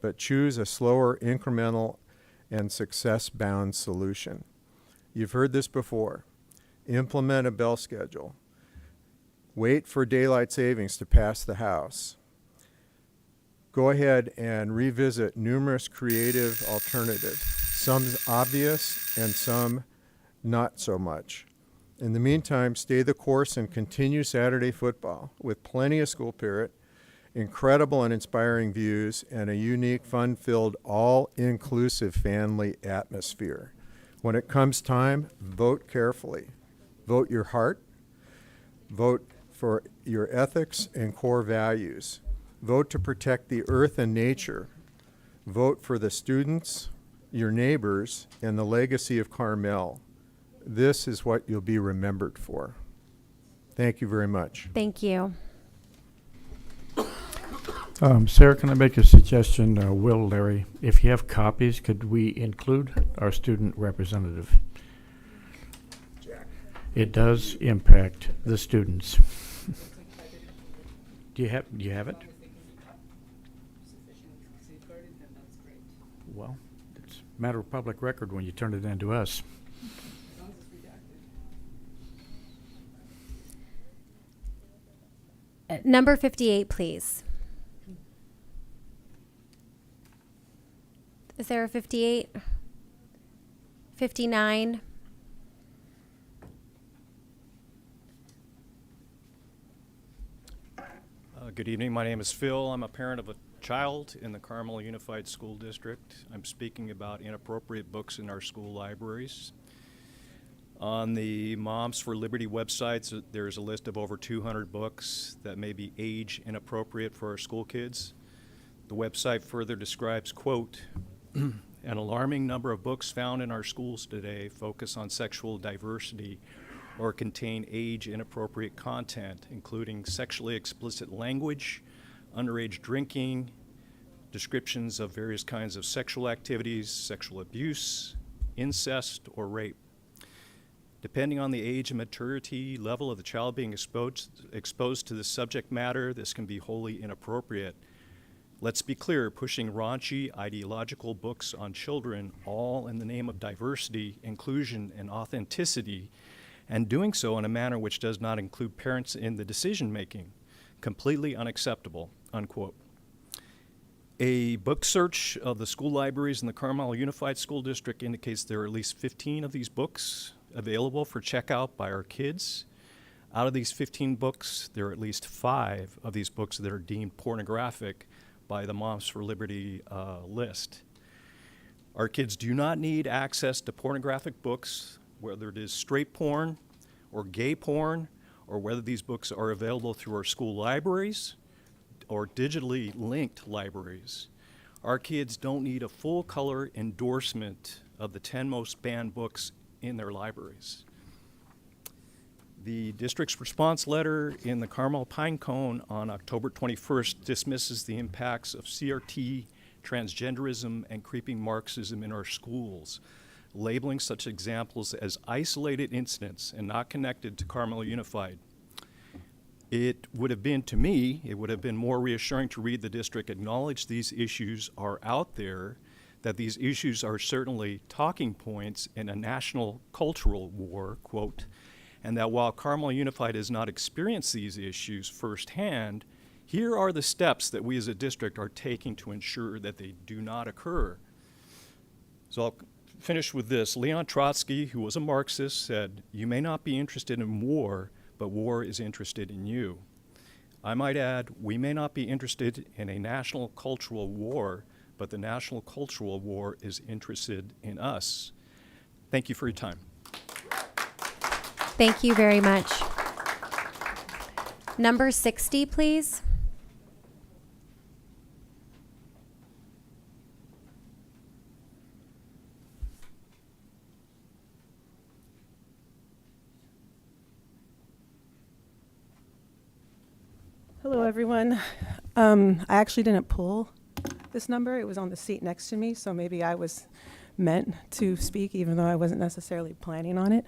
but choose a slower, incremental, and success-bound solution. You've heard this before. Implement a bell schedule. Wait for daylight savings to pass the House. Go ahead and revisit numerous creative alternatives, some obvious and some not so much. In the meantime, stay the course and continue Saturday football with plenty of school spirit, incredible and inspiring views, and a unique, fun-filled, all-inclusive family atmosphere. When it comes time, vote carefully. Vote your heart. Vote for your ethics and core values. Vote to protect the earth and nature. Vote for the students, your neighbors, and the legacy of Carmel. This is what you'll be remembered for. Thank you very much. Thank you. Sarah, can I make a suggestion? Will, Larry, if you have copies, could we include our student representative? It does impact the students. Do you have it? Well, it's a matter of public record when you turn it in to us. Number 58, please. Is there a 58? 59? Good evening. My name is Phil. I'm a parent of a child in the Carmel Unified School District. I'm speaking about inappropriate books in our school libraries. On the Moms for Liberty websites, there's a list of over 200 books that may be age inappropriate for our school kids. The website further describes, quote, an alarming number of books found in our schools today focus on sexual diversity or contain age inappropriate content, including sexually explicit language, underage drinking, descriptions of various kinds of sexual activities, sexual abuse, incest, or rape. Depending on the age and maturity level of the child being exposed to this subject matter, this can be wholly inappropriate. Let's be clear, pushing raunchy ideological books on children, all in the name of diversity, inclusion, and authenticity, and doing so in a manner which does not include parents in the decision-making, completely unacceptable, unquote. A book search of the school libraries in the Carmel Unified School District indicates there are at least 15 of these books available for checkout by our kids. Out of these 15 books, there are at least 5 of these books that are deemed pornographic by the Moms for Liberty list. Our kids do not need access to pornographic books, whether it is straight porn or gay porn, or whether these books are available through our school libraries or digitally linked libraries. Our kids don't need a full color endorsement of the 10 most banned books in their libraries. The district's response letter in the Carmel Pinecone on October 21st dismisses the impacts of CRT, transgenderism, and creeping Marxism in our schools, labeling such examples as isolated incidents and not connected to Carmel Unified. It would have been, to me, it would have been more reassuring to read the district acknowledge these issues are out there, that these issues are certainly talking points in a national cultural war, quote, and that while Carmel Unified has not experienced these issues firsthand, here are the steps that we as a district are taking to ensure that they do not occur. So I'll finish with this. Leon Trotsky, who was a Marxist, said, "You may not be interested in war, but war is interested in you." I might add, we may not be interested in a national cultural war, but the national cultural war is interested in us. Thank you for your time. Thank you very much. Number 60, please. Hello, everyone. I actually didn't pull this number. It was on the seat next to me, so maybe I was meant to speak, even though I wasn't necessarily planning on it.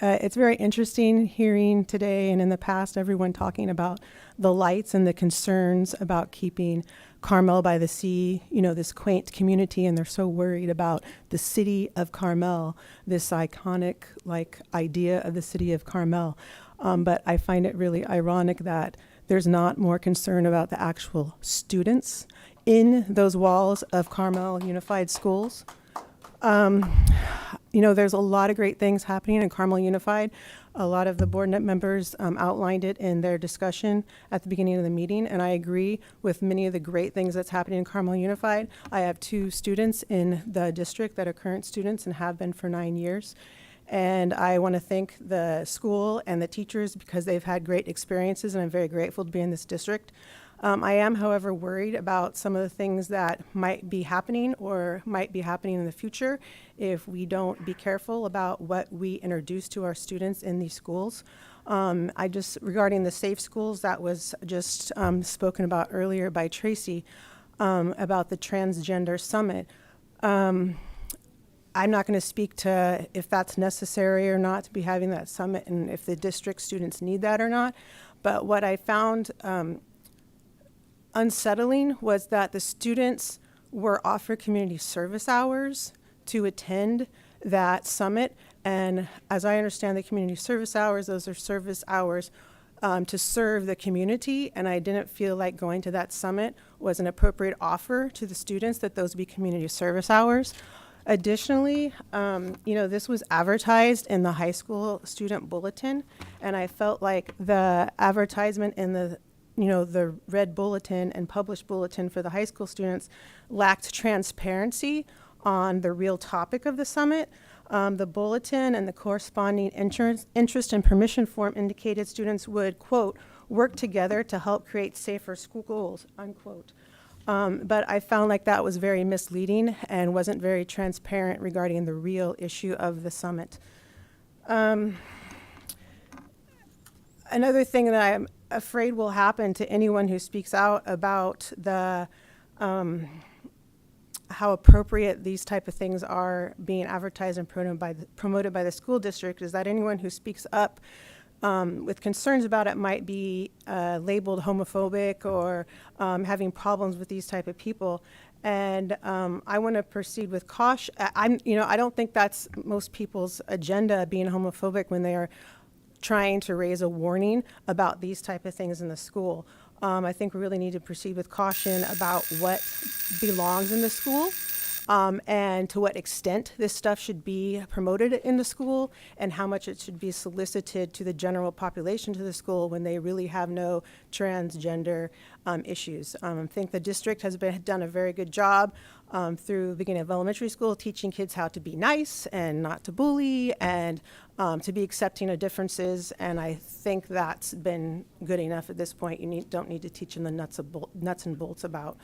It's very interesting hearing today and in the past everyone talking about the lights and the concerns about keeping Carmel by the sea, you know, this quaint community, and they're so worried about the city of Carmel, this iconic idea of the city of Carmel. But I find it really ironic that there's not more concern about the actual students in those walls of Carmel Unified Schools. You know, there's a lot of great things happening in Carmel Unified. A lot of the board members outlined it in their discussion at the beginning of the meeting, and I agree with many of the great things that's happening in Carmel Unified. I have 2 students in the district that are current students and have been for 9 years. And I want to thank the school and the teachers because they've had great experiences, and I'm very grateful to be in this district. I am, however, worried about some of the things that might be happening or might be happening in the future if we don't be careful about what we introduce to our students in these schools. Regarding the safe schools, that was just spoken about earlier by Tracy about the Transgender Summit. I'm not going to speak to if that's necessary or not to be having that summit and if the district students need that or not. But what I found unsettling was that the students were offered community service hours to attend that summit. And as I understand the community service hours, those are service hours to serve the community. And I didn't feel like going to that summit was an appropriate offer to the students that those be community service hours. Additionally, this was advertised in the high school student bulletin, and I felt like the advertisement in the red bulletin and published bulletin for the high school students lacked transparency on the real topic of the summit. The bulletin and the corresponding interest and permission form indicated students would, quote, work together to help create safer schools, unquote. But I found like that was very misleading and wasn't very transparent regarding the real issue of the summit. Another thing that I'm afraid will happen to anyone who speaks out about the how appropriate these type of things are being advertised and promoted by the school district is that anyone who speaks up with concerns about it might be labeled homophobic or having problems with these type of people. And I want to proceed with caution. I don't think that's most people's agenda, being homophobic when they are trying to raise a warning about these type of things in the school. I think we really need to proceed with caution about what belongs in the school. And to what extent this stuff should be promoted in the school and how much it should be solicited to the general population to the school when they really have no transgender issues. I think the district has done a very good job through the beginning of elementary school teaching kids how to be nice and not to bully and to be accepting of differences, and I think that's been good enough at this point. You don't need to teach them the nuts and bolts about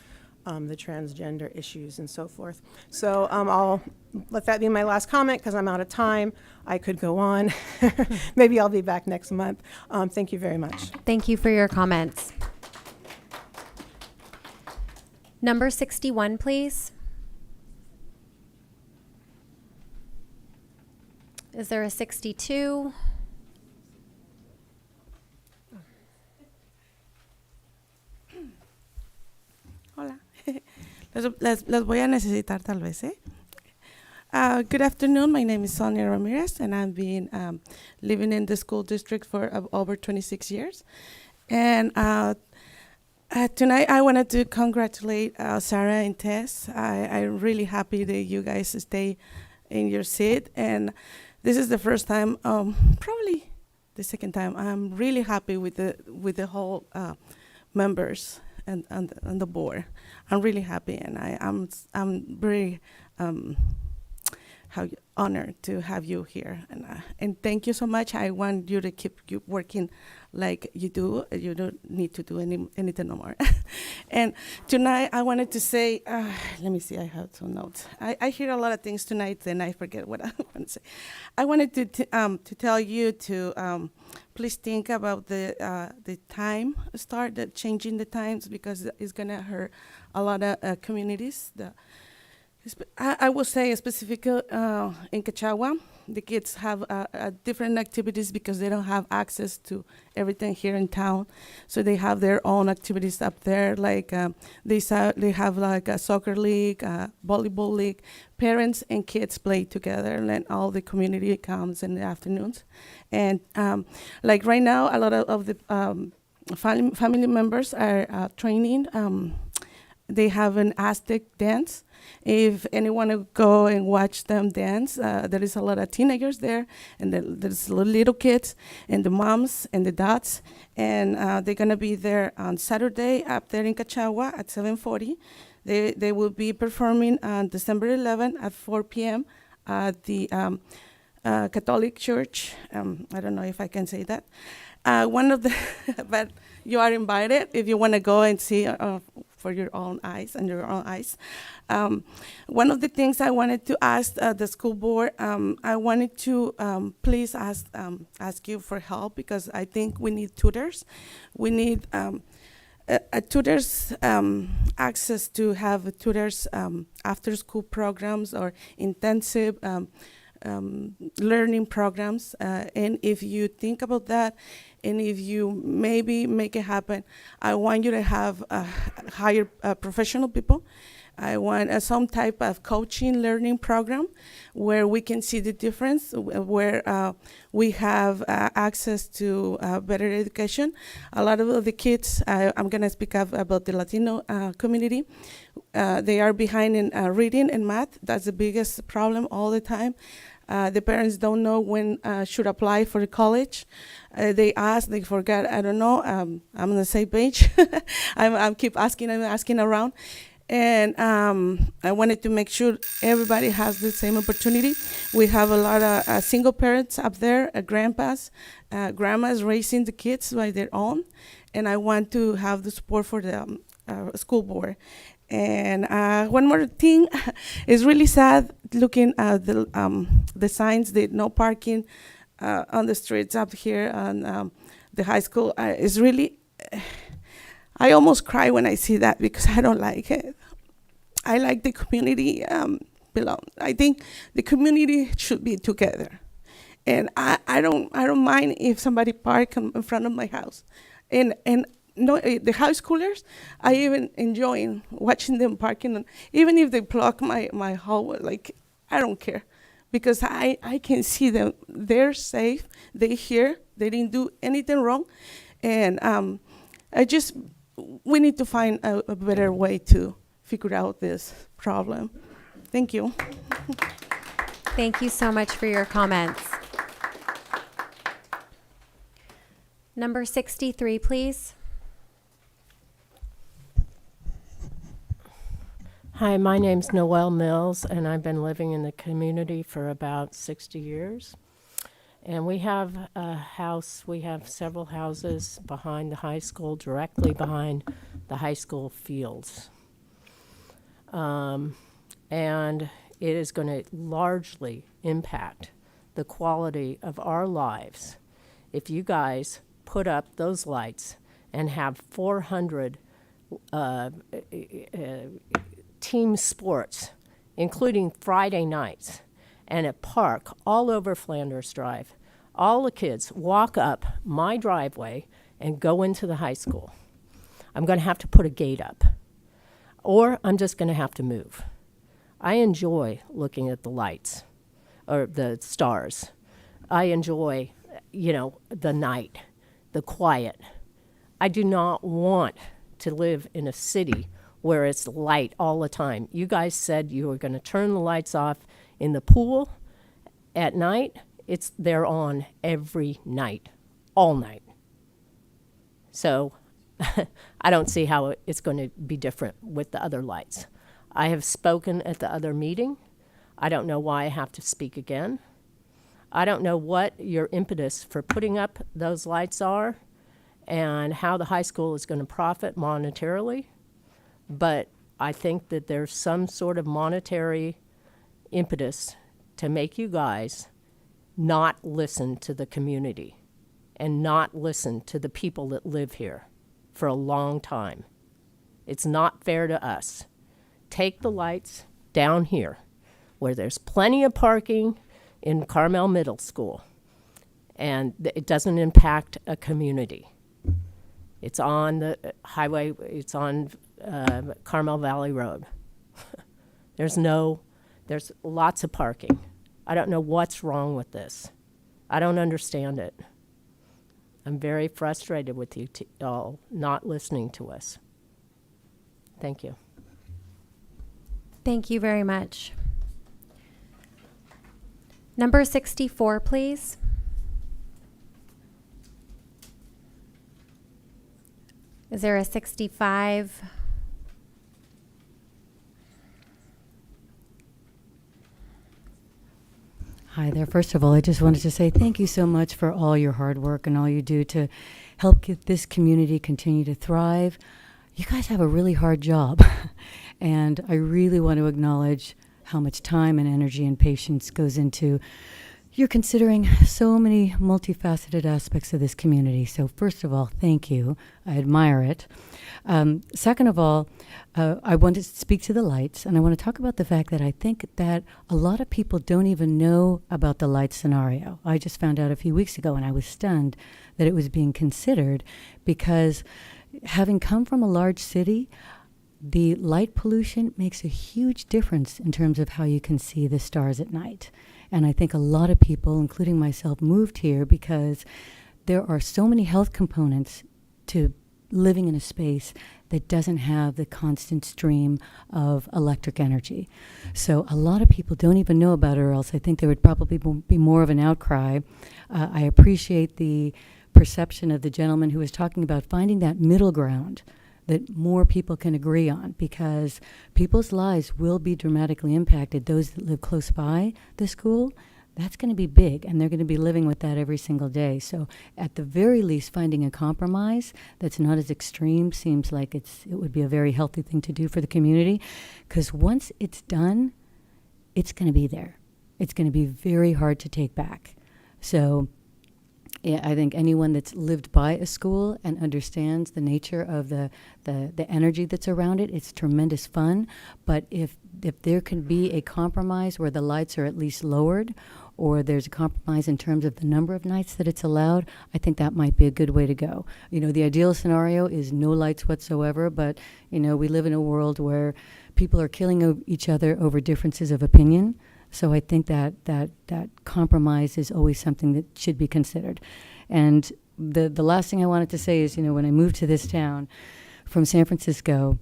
the transgender issues and so forth. So I'll let that be my last comment because I'm out of time. I could go on. Maybe I'll be back next month. Thank you very much. Thank you for your comments. Number 61, please. Is there a 62? Hola. Las voy a necesitar tal vez, ¿eh? Good afternoon. My name is Sonia Ramirez, and I've been living in the school district for over 26 years. And tonight I wanted to congratulate Sarah and Tess. I'm really happy that you guys stay in your seat. And this is the first time, probably the second time, I'm really happy with the whole members and the board. I'm really happy, and I'm very honored to have you here, and thank you so much. I want you to keep working like you do. You don't need to do anything no more. And tonight I wanted to say, let me see, I have some notes. I hear a lot of things tonight, and I forget what I want to say. I wanted to tell you to please think about the time start, changing the times, because it's gonna hurt a lot of communities. I will say specifically in Cachagua, the kids have different activities because they don't have access to everything here in town. So they have their own activities up there, like they have like a soccer league, volleyball league. Parents and kids play together, and then all the community comes in the afternoons. And like right now, a lot of the family members are training. They have an Aztec dance. If anyone will go and watch them dance, there is a lot of teenagers there, and there's little kids, and the moms and the dads, and they're gonna be there on Saturday up there in Cachagua at 7:40. They will be performing on December 11 at 4 p.m. at the Catholic Church. I don't know if I can say that. One of the, but you are invited if you want to go and see for your own eyes and your own eyes. One of the things I wanted to ask the school board, I wanted to please ask you for help, because I think we need tutors. We need tutors, access to have tutors after school programs or intensive learning programs. And if you think about that, And if you maybe make it happen, I want you to have hire professional people. I want some type of coaching learning program where we can see the difference, where we have access to better education. A lot of the kids, I'm going to speak up about the Latino community, they are behind in reading and math. That's the biggest problem all the time. The parents don't know when should apply for college. They ask, they forget, I don't know, I'm on the same page. I'm keep asking around. And I wanted to make sure everybody has the same opportunity. We have a lot of single parents up there, grandpas, grandmas raising the kids by their own. And I want to have the support for the school board. And one more thing, it's really sad looking at the signs, the no parking on the streets up here on the high school. It's really, I almost cry when I see that because I don't like it. I like the community belong. I think the community should be together. And I don't mind if somebody park in front of my house. And no, the high schoolers, I even enjoy watching them parking. Even if they block my hallway, like, I don't care. Because I can see them. They're safe. They're here. They didn't do anything wrong. And we need to find a better way to figure out this problem. Thank you. Thank you so much for your comments. Number 63, please. Hi, my name's Noelle Mills, and I've been living in the community for about 60 years. And we have a house, we have several houses behind the high school, directly behind the high school fields. And it is going to largely impact the quality of our lives if you guys put up those lights and have 400 team sports, including Friday nights, and a park all over Flanders Drive. All the kids walk up my driveway and go into the high school. I'm going to have to put a gate up, or I'm just going to have to move. I enjoy looking at the lights or the stars. I enjoy, the night, the quiet. I do not want to live in a city where it's light all the time. You guys said you were going to turn the lights off in the pool at night. They're on every night, all night. So I don't see how it's going to be different with the other lights. I have spoken at the other meeting. I don't know why I have to speak again. I don't know what your impetus for putting up those lights are and how the high school is going to profit monetarily, but I think that there's some sort of monetary impetus to make you guys not listen to the community and not listen to the people that live here for a long time. It's not fair to us. Take the lights down here where there's plenty of parking in Carmel Middle School, and it doesn't impact a community. It's on the highway, it's on Carmel Valley Road. There's lots of parking. I don't know what's wrong with this. I don't understand it. I'm very frustrated with you all not listening to us. Thank you. Thank you very much. Number 64, please. Is there a 65? Hi there. First of all, I just wanted to say thank you so much for all your hard work and all you do to help get this community continue to thrive. You guys have a really hard job, and I really want to acknowledge how much time and energy and patience goes into you're considering so many multifaceted aspects of this community. So first of all, thank you. I admire it. Second of all, I want to speak to the lights, and I want to talk about the fact that I think that a lot of people don't even know about the light scenario. I just found out a few weeks ago, and I was stunned that it was being considered, because having come from a large city, the light pollution makes a huge difference in terms of how you can see the stars at night. And I think a lot of people, including myself, moved here because there are so many health components to living in a space that doesn't have the constant stream of electric energy. So a lot of people don't even know about it, or else I think there would probably be more of an outcry. I appreciate the perception of the gentleman who was talking about finding that middle ground that more people can agree on, because people's lives will be dramatically impacted. Those that live close by the school, that's going to be big, and they're going to be living with that every single day. So at the very least, finding a compromise that's not as extreme seems like it would be a very healthy thing to do for the community, because once it's done, it's going to be there. It's going to be very hard to take back. So yeah, I think anyone that's lived by a school and understands the nature of the energy that's around it, it's tremendous fun. But if there can be a compromise where the lights are at least lowered, or there's a compromise in terms of the number of nights that it's allowed, I think that might be a good way to go. You know, the ideal scenario is no lights whatsoever, but, you know, we live in a world where people are killing each other over differences of opinion. So I think that compromise is always something that should be considered. And the last thing I wanted to say is, you know, when I moved to this town from San Francisco,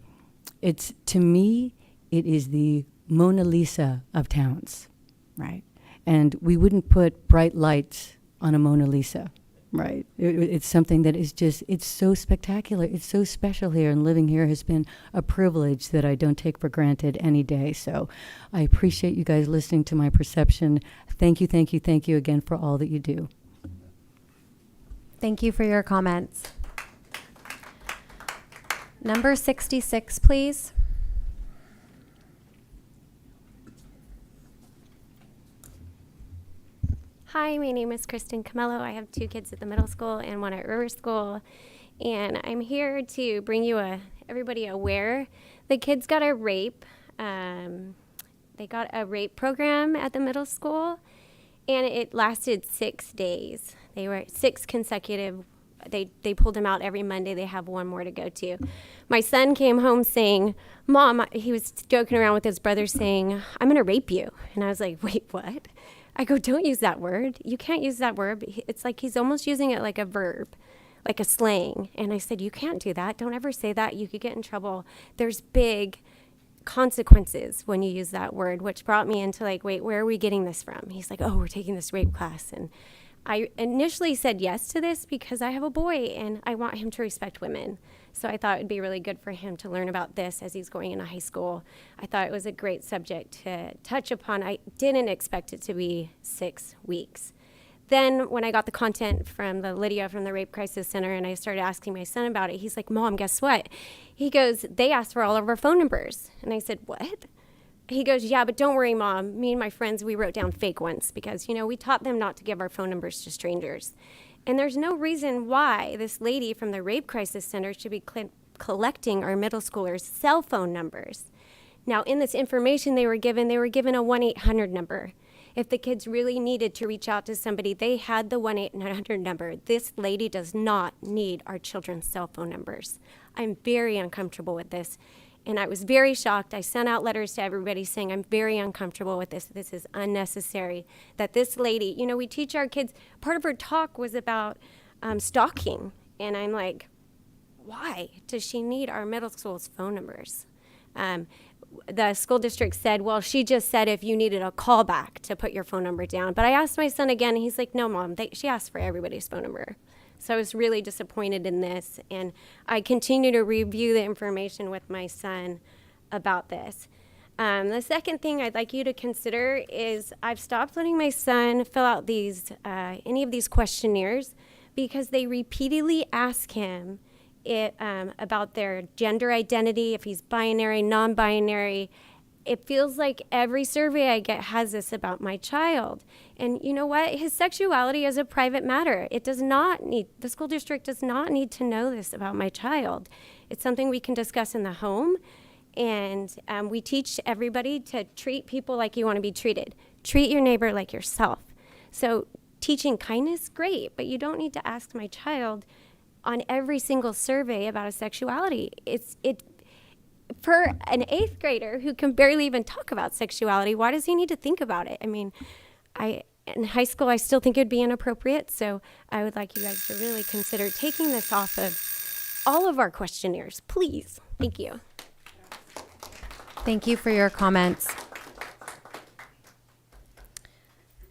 to me, it is the Mona Lisa of towns, right? And we wouldn't put bright lights on a Mona Lisa, right? It's something that is just, it's so spectacular. It's so special here, and living here has been a privilege that I don't take for granted any day. So I appreciate you guys listening to my perception. Thank you, thank you, thank you again for all that you do. Thank you for your comments. Number 66, please. Hi, my name is Kristen Camello. I have 2 kids at the middle school and 1 at River School. And I'm here to bring you everybody aware. The kids got a rape. They got a rape program at the middle school, and it lasted 6 days. They were 6 consecutive. They pulled them out every Monday. They have 1 more to go to. My son came home saying, Mom, he was joking around with his brother saying, I'm going to rape you. And I was like, wait, what? I go, don't use that word. You can't use that word. It's like he's almost using it like a verb, like a slang. And I said, you can't do that. Don't ever say that. You could get in trouble. There's big consequences when you use that word, which brought me into like, wait, where are we getting this from? He's like, oh, we're taking this rape class. And I initially said yes to this because I have a boy and I want him to respect women. So I thought it would be really good for him to learn about this as he's going into high school. I thought it was a great subject to touch upon. I didn't expect it to be 6 weeks. Then when I got the content from Lydia from the Rape Crisis Center and I started asking my son about it, he's like, Mom, guess what? He goes, they asked for all of our phone numbers. And I said, what? He goes, yeah, but don't worry, Mom. Me and my friends, we wrote down fake ones because, you know, we taught them not to give our phone numbers to strangers. And there's no reason why this lady from the Rape Crisis Center should be collecting our middle schoolers' cell phone numbers. Now, in this information they were given a 1-800 number. If the kids really needed to reach out to somebody, they had the 1-800 number. This lady does not need our children's cell phone numbers. I'm very uncomfortable with this. And I was very shocked. I sent out letters to everybody saying, I'm very uncomfortable with this. This is unnecessary. That this lady, you know, we teach our kids, part of her talk was about stalking. And I'm like, why does she need our middle school's phone numbers? The school district said, well, she just said if you needed a callback to put your phone number down. But I asked my son again, and he's like, no, Mom, she asked for everybody's phone number. So I was really disappointed in this, and I continue to review the information with my son about this. The second thing I'd like you to consider is I've stopped letting my son fill out any of these questionnaires because they repeatedly ask him about their gender identity, if he's binary, non-binary, it feels like every survey I get has this about my child. And you know what? His sexuality is a private matter. It does not need, the school district does not need to know this about my child. It's something we can discuss in the home. And we teach everybody to treat people like you want to be treated. Treat your neighbor like yourself. So teaching kindness, great, but you don't need to ask my child on every single survey about his sexuality. For an 8th grader who can barely even talk about sexuality, why does he need to think about it? I mean, in high school, I still think it'd be inappropriate, so I would like you guys to really consider taking this off of all of our questionnaires, please. Thank you. Thank you for your comments.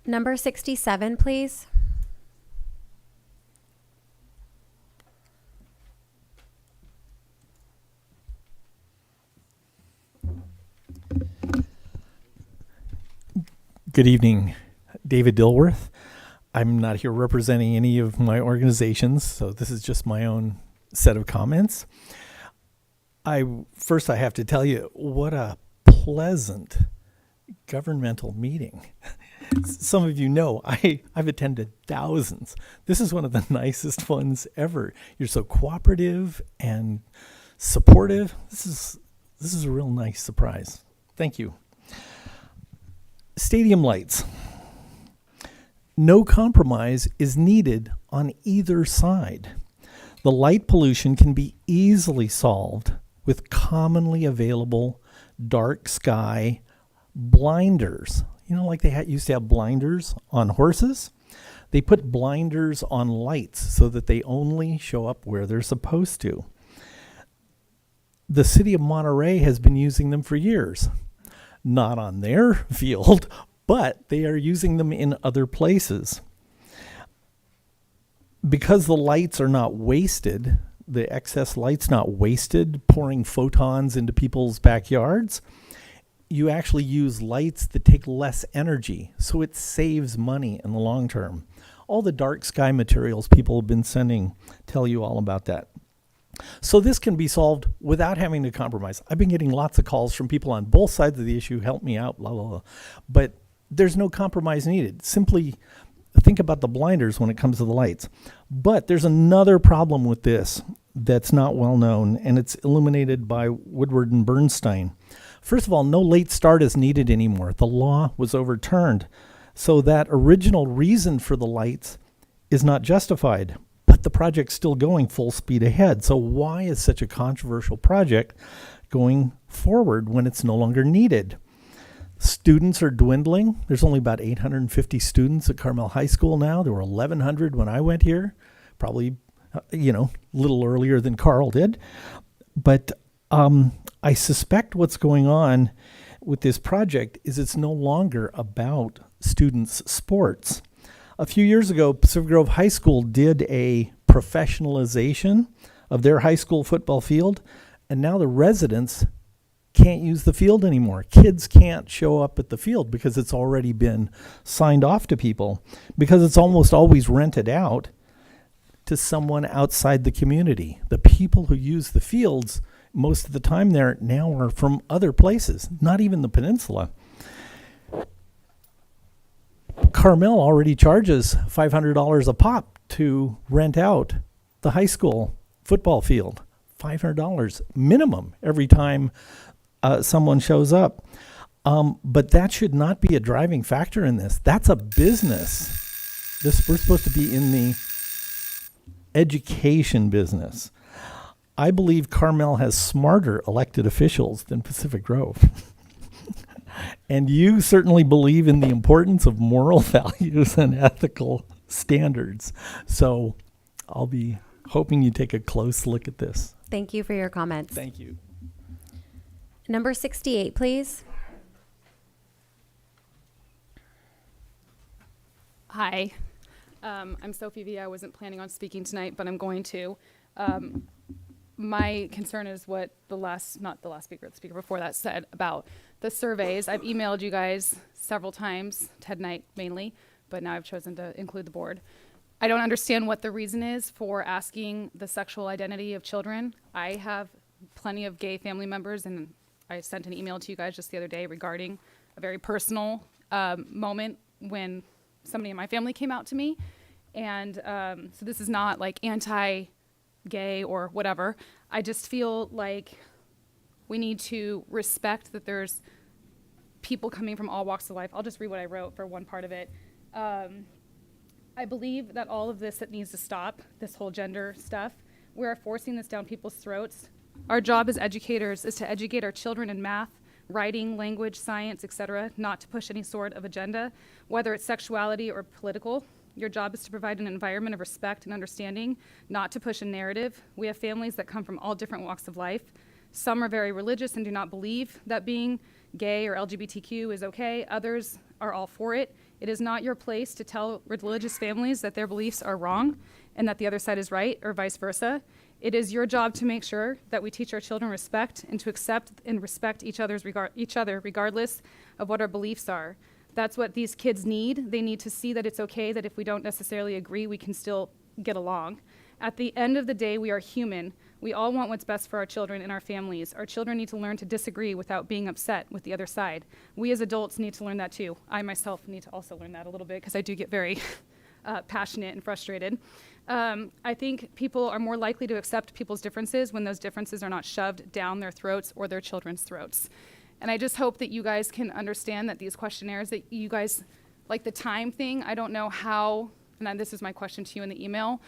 Number 67, please. Good evening, David Dilworth. I'm not here representing any of my organizations, so this is just my own set of comments. First, I have to tell you, what a pleasant governmental meeting. Some of you know I've attended thousands. This is one of the nicest ones ever. You're so cooperative and supportive. This is a real nice surprise. Thank you. Stadium lights. No compromise is needed on either side. The light pollution can be easily solved with commonly available dark sky blinders. You know, like they used to have blinders on horses? They put blinders on lights so that they only show up where they're supposed to. The city of Monterey has been using them for years. Not on their field, but they are using them in other places. Because the lights are not wasted, the excess light's not wasted, pouring photons into people's backyards, you actually use lights that take less energy, so it saves money in the long term. All the dark sky materials people have been sending tell you all about that. So this can be solved without having to compromise. I've been getting lots of calls from people on both sides of the issue, help me out, blah, blah, blah. But there's no compromise needed. Simply think about the blinders when it comes to the lights. But there's another problem with this that's not well known, and it's illuminated by Woodward and Bernstein. First of all, no late start is needed anymore. The law was overturned. So that original reason for the lights is not justified. But the project's still going full speed ahead. So why is such a controversial project going forward when it's no longer needed? Students are dwindling. There's only about 850 students at Carmel High School now. There were 1,100 when I went here, probably, a little earlier than Carl did. But I suspect what's going on with this project is it's no longer about students' sports. A few years ago, Pacific Grove High School did a professionalization of their high school football field, and now the residents can't use the field anymore. Kids can't show up at the field because it's already been signed off to people, because it's almost always rented out to someone outside the community. The people who use the fields most of the time there now are from other places, not even the peninsula. Carmel already charges $500 a pop to rent out the high school football field. $500 minimum every time someone shows up. But that should not be a driving factor in this. That's a business. We're supposed to be in the education business. I believe Carmel has smarter elected officials than Pacific Grove. And you certainly believe in the importance of moral values and ethical standards. So I'll be hoping you take a close look at this. Thank you for your comments. Thank you. Number 68, please. Hi, I'm Sophie V. I wasn't planning on speaking tonight, but I'm going to. My concern is what the speaker before that said about the surveys. I've emailed you guys several times, Ted Knight mainly, but now I've chosen to include the board. I don't understand what the reason is for asking the sexual identity of children. I have plenty of gay family members, and I sent an email to you guys just the other day regarding a very personal moment when somebody in my family came out to me. And so this is not like anti-gay or whatever. I just feel like we need to respect that there's people coming from all walks of life. I'll just read what I wrote for one part of it. I believe that all of this that needs to stop, this whole gender stuff, we are forcing this down people's throats. Our job as educators is to educate our children in math, writing, language, science, etc., not to push any sort of agenda, whether it's sexuality or political. Your job is to provide an environment of respect and understanding, not to push a narrative. We have families that come from all different walks of life. Some are very religious and do not believe that being gay or LGBTQ is okay. Others are all for it. It is not your place to tell religious families that their beliefs are wrong and that the other side is right, or vice versa. It is your job to make sure that we teach our children respect and to accept and respect each other regardless of what our beliefs are. That's what these kids need. They need to see that it's okay, that if we don't necessarily agree, we can still get along. At the end of the day, we are human. We all want what's best for our children and our families. Our children need to learn to disagree without being upset with the other side. We as adults need to learn that too. I myself need to also learn that a little bit because I do get very passionate and frustrated. I think people are more likely to accept people's differences when those differences are not shoved down their throats or their children's throats. And I just hope that you guys can understand that these questionnaires that you guys, like the time thing, I don't know how, and then this is my question to you in the email,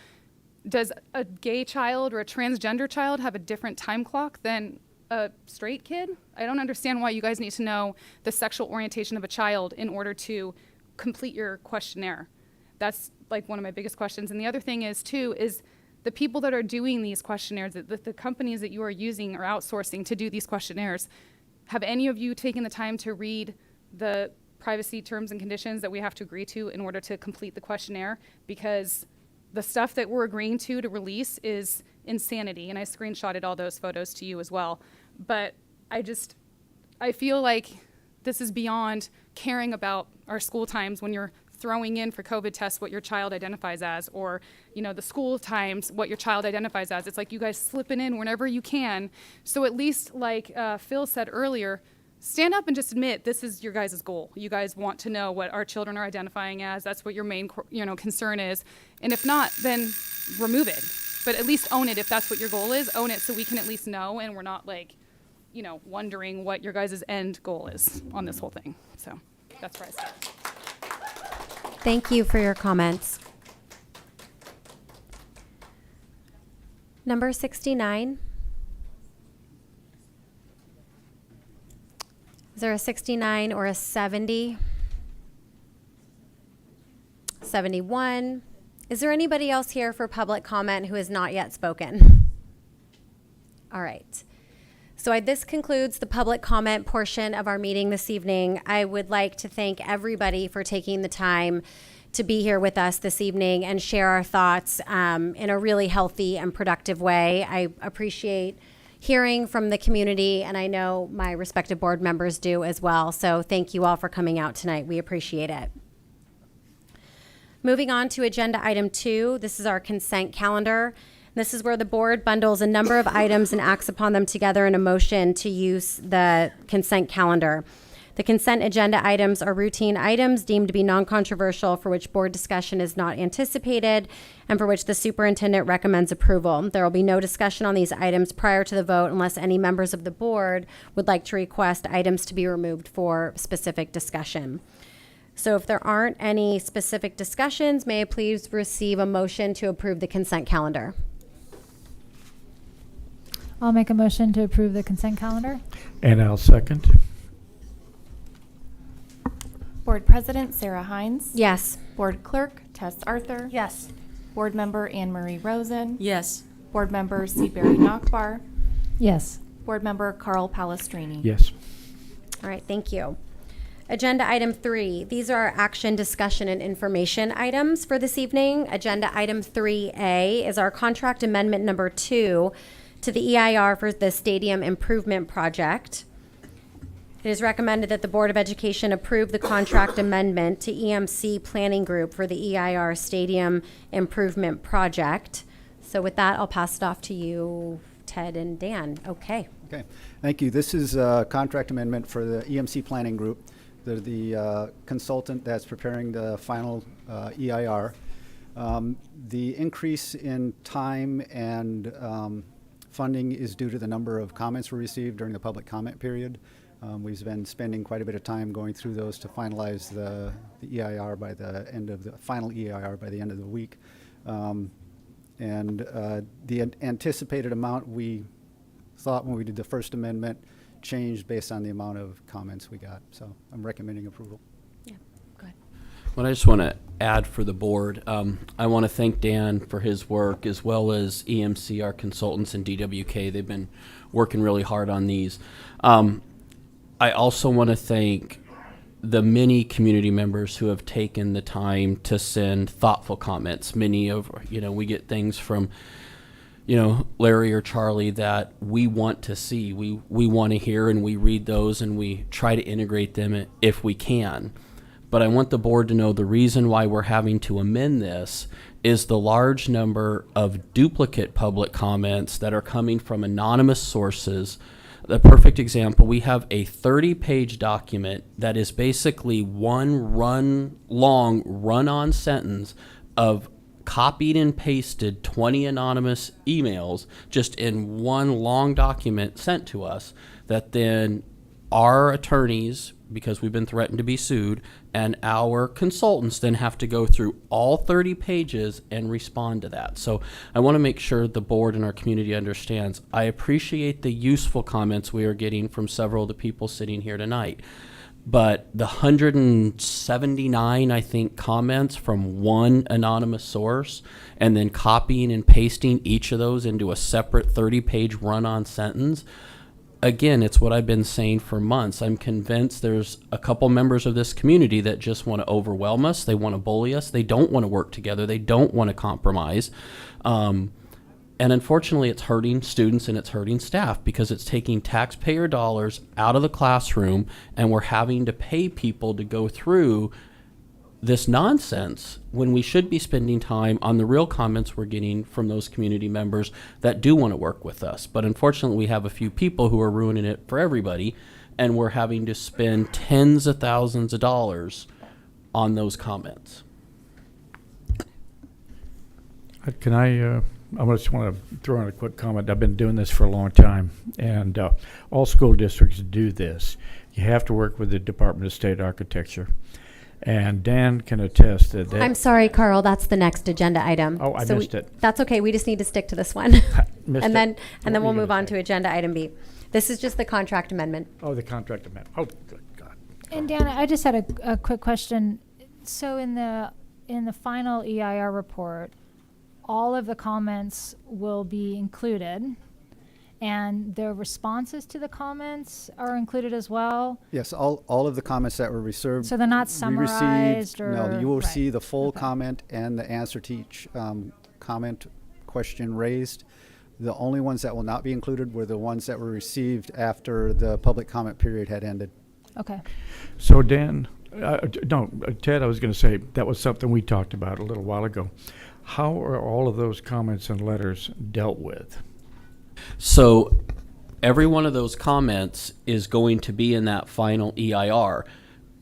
does a gay child or a transgender child have a different time clock than a straight kid? I don't understand why you guys need to know the sexual orientation of a child in order to complete your questionnaire. That's like one of my biggest questions. And the other thing is too, is the people that are doing these questionnaires, the companies that you are using or outsourcing to do these questionnaires, have any of you taken the time to read the privacy terms and conditions that we have to agree to in order to complete the questionnaire? Because the stuff that we're agreeing to release is insanity, and I screenshotted all those photos to you as well. But I feel like this is beyond caring about our school times when you're throwing in for COVID tests what your child identifies as, or the school times what your child identifies as. It's like you guys slipping in whenever you can. So at least like Phil said earlier, stand up and just admit this is your guys' goal. You guys want to know what our children are identifying as. That's what your main concern is. And if not, then remove it. But at least own it. If that's what your goal is, own it so we can at least know and we're not like, wondering what your guys' end goal is on this whole thing. So that's where I stand. Thank you for your comments. Number 69. Is there a 69 or a 70? 71. Is there anybody else here for public comment who has not yet spoken? All right. So this concludes the public comment portion of our meeting this evening. I would like to thank everybody for taking the time to be here with us this evening and share our thoughts in a really healthy and productive way. I appreciate hearing from the community, and I know my respective board members do as well. So thank you all for coming out tonight. We appreciate it. Moving on to agenda item 2, this is our consent calendar. This is where the board bundles a number of items and acts upon them together in a motion to use the consent calendar. The consent agenda items are routine items deemed to be non-controversial for which board discussion is not anticipated and for which the superintendent recommends approval. There will be no discussion on these items prior to the vote unless any members of the board would like to request items to be removed for specific discussion. So if there aren't any specific discussions, may I please receive a motion to approve the consent calendar? I'll make a motion to approve the consent calendar. And I'll second. Board President Sarah Hines. Yes. Board Clerk Tess Arthur. Yes. Board Member Anne Marie Rosen. Yes. Board Member Seabury Nachbar. Yes. Board Member Carl Palestrini. Yes. All right, thank you. Agenda item 3. These are our action, discussion, and information items for this evening. Agenda item 3A is our contract amendment number 2 to the EIR for the Stadium Improvement Project. It is recommended that the Board of Education approve the contract amendment to EMC Planning Group for the EIR Stadium Improvement Project. So with that, I'll pass it off to you, Ted and Dan. Okay. Okay, thank you. This is a contract amendment for the EMC Planning Group. They're the consultant that's preparing the final EIR. The increase in time and funding is due to the number of comments we received during the public comment period. We've been spending quite a bit of time going through those to finalize the EIR by the end of the final EIR by the end of the week. The anticipated amount we thought when we did the first amendment changed based on the amount of comments we got. So I'm recommending approval. Yeah, go ahead. Well, I just want to add for the board, I want to thank Dan for his work, as well as EMC, our consultants, and DWK. They've been working really hard on these. I also want to thank the many community members who have taken the time to send thoughtful comments. Many of, we get things from, Larry or Charlie that we want to see. We want to hear, and we read those, and we try to integrate them if we can. But I want the board to know the reason why we're having to amend this is the large number of duplicate public comments that are coming from anonymous sources. The perfect example, we have a 30-page document that is basically one run-on sentence of copied and pasted 20 anonymous emails just in one long document sent to us that then our attorneys, because we've been threatened to be sued, and our consultants then have to go through all 30 pages and respond to that. So I want to make sure the board and our community understands. I appreciate the useful comments we are getting from several of the people sitting here tonight. But the 179, I think, comments from one anonymous source and then copying and pasting each of those into a separate 30-page run-on sentence, again, it's what I've been saying for months. I'm convinced there's a couple members of this community that just want to overwhelm us. They want to bully us. They don't want to work together. They don't want to compromise. And unfortunately, it's hurting students and it's hurting staff because it's taking taxpayer dollars out of the classroom, and we're having to pay people to go through this nonsense when we should be spending time on the real comments we're getting from those community members that do want to work with us. But unfortunately, we have a few people who are ruining it for everybody, and we're having to spend tens of thousands of dollars on those comments. Can I just want to throw in a quick comment. I've been doing this for a long time, and all school districts do this. You have to work with the Department of State Architecture. And Dan can attest that. I'm sorry, Carl, that's the next agenda item. Oh, I missed it. That's okay. We just need to stick to this one. and then we'll move on to agenda item B. This is just the contract amendment. Oh, the contract amendment. Oh, good God. And Dan, I just had a quick question. So in the final EIR report, all of the comments will be included, and the responses to the comments are included as well? Yes, all of the comments that were reserved. So they're not summarized No, you will right. see the full comment and the answer to each comment question raised. The only ones that will not be included were the ones that were received after the public comment period had ended. Okay. So Dan, Ted, I was going to say that was something we talked about a little while ago. How are all of those comments and letters dealt with? So every one of those comments is going to be in that final EIR.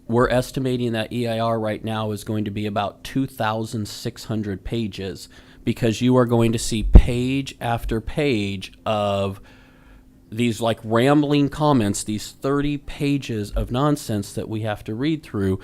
We're estimating that EIR right now is going to be about 2,600 pages because you are going to see page after page of these like rambling comments, these 30 pages of nonsense that we have to read through.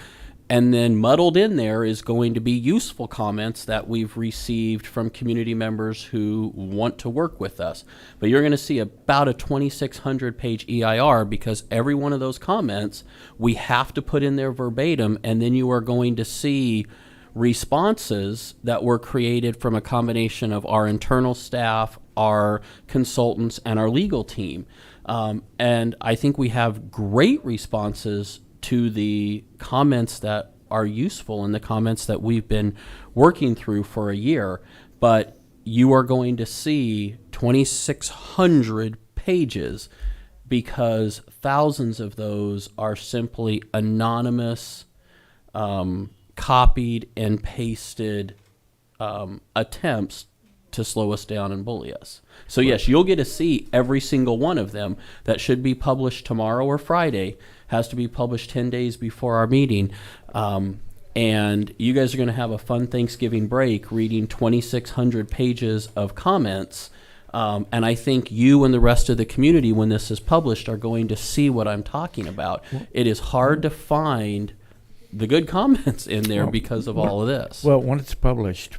And then muddled in there is going to be useful comments that we've received from community members who want to work with us. But you're going to see about a 2,600 page EIR because every one of those comments we have to put in there verbatim, and then you are going to see responses that were created from a combination of our internal staff, our consultants, and our legal team. And I think we have great responses to the comments that are useful and the comments that we've been working through for a year. But you are going to see 2,600 pages because thousands of those are simply anonymous, copied and pasted attempts to slow us down and bully us. So yes, you'll get to see every single one of them. That should be published tomorrow or Friday. Has to be published 10 days before our meeting. And you guys are going to have a fun Thanksgiving break reading 2,600 pages of comments. And I think you and the rest of the community, when this is published, are going to see what I'm talking about. It is hard to find the good comments in there because of all of this. Well, when it's published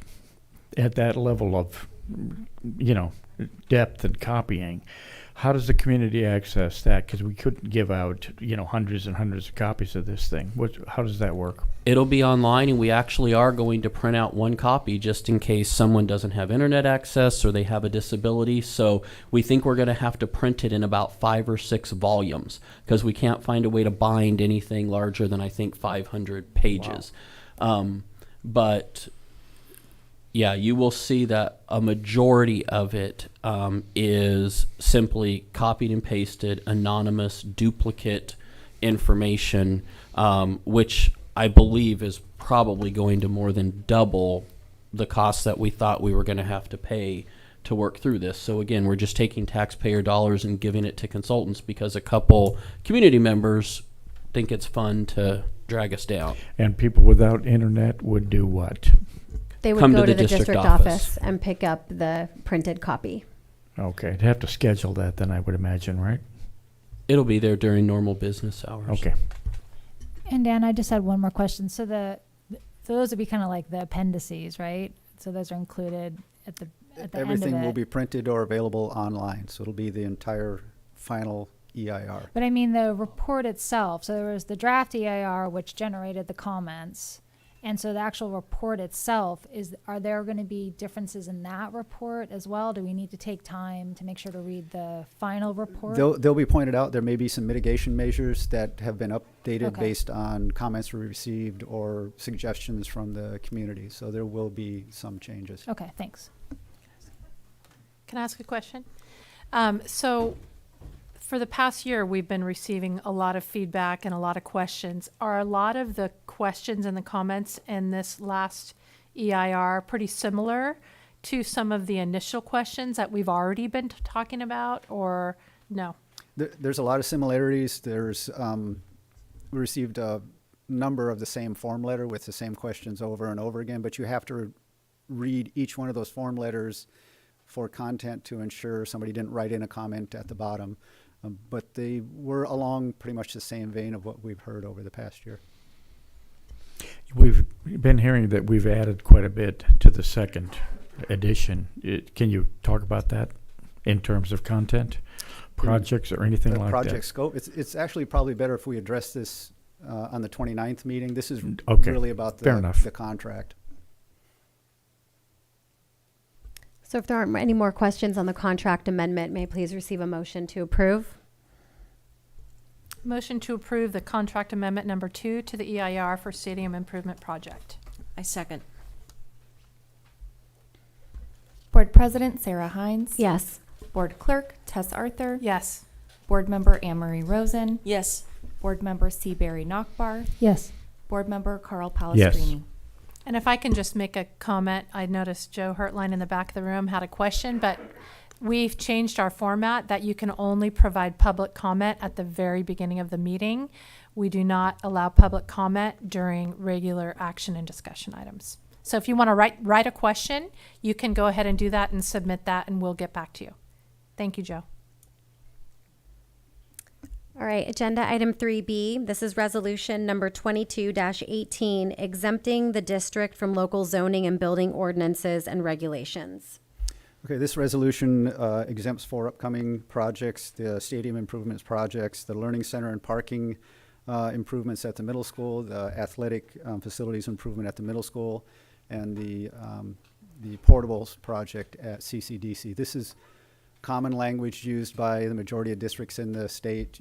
at that level of, depth and copying, how does the community access that? Because we couldn't give out, hundreds and hundreds of copies of this thing. How does that work? It'll be online, and we actually are going to print out one copy just in case someone doesn't have internet access or they have a disability. So we think we're going to have to print it in about 5 or 6 volumes because we can't find a way to bind anything larger than, I think, 500 pages. Wow. But yeah, you will see that a majority of it is simply copied and pasted, anonymous, duplicate information, which I believe is probably going to more than double the cost that we thought we were going to have to pay to work through this. So again, we're just taking taxpayer dollars and giving it to consultants because a couple community members think it's fun to drag us down. And people without internet would do what? They would Come go to to the the district district office. office and pick up the printed copy. Okay, they'd have to schedule that then, I would imagine, right? It'll be there during normal business hours. Okay. And Dan, I just had one more question. So those would be kind of like the appendices, right? So those are included at the end Everything of it. will be printed or available online, so it'll be the entire final EIR. But I mean the report itself. So there was the draft EIR, which generated the comments. And so the actual report itself, are there going to be differences in that report as well? Do we need to take time to make sure to read the final report? They'll be pointed out. There may be some mitigation measures that have been updated Okay. based on comments we received or suggestions from the community. So there will be some changes. Okay, thanks. Can I ask a question? So for the past year, we've been receiving a lot of feedback and a lot of questions. Are a lot of the questions and the comments in this last EIR pretty similar to some of the initial questions that we've already been talking about, or no? There's a lot of similarities. We received a number of the same form letter with the same questions over and over again, but you have to read each one of those form letters for content to ensure somebody didn't write in a comment at the bottom. But they were along pretty much the same vein of what we've heard over the past year. We've been hearing that we've added quite a bit to the second edition. Can you talk about that in terms of content, projects, or anything like that? Project scope. It's actually probably better if we address this on the 29th meeting. This is Okay. really about Fair enough. the contract. So if there aren't any more questions on the contract amendment, may I please receive a motion to approve? Motion to approve the contract amendment number 2 to the EIR for Stadium Improvement Project. I second. Board President Sarah Hines. Yes. Board Clerk Tess Arthur. Yes. Board Member Anne Marie Rosen. Yes. Board Member C. Barry Nockbar. Yes. Board Member Carl Yes. Palestrini. And if I can just make a comment, I noticed Joe Hertline in the back of the room had a question, but we've changed our format that you can only provide public comment at the very beginning of the meeting. We do not allow public comment during regular action and discussion items. So if you want to write a question, you can go ahead and do that and submit that, and we'll get back to you. Thank you, Joe. All right, agenda item 3B. This is resolution number 22-18, exempting the district from local zoning and building ordinances and regulations. Okay, this resolution exempts 4 upcoming projects: the stadium improvements projects, the learning center and parking improvements at the middle school, the athletic facilities improvement at the middle school, and the portables project at CCDC. This is common language used by the majority of districts in the state.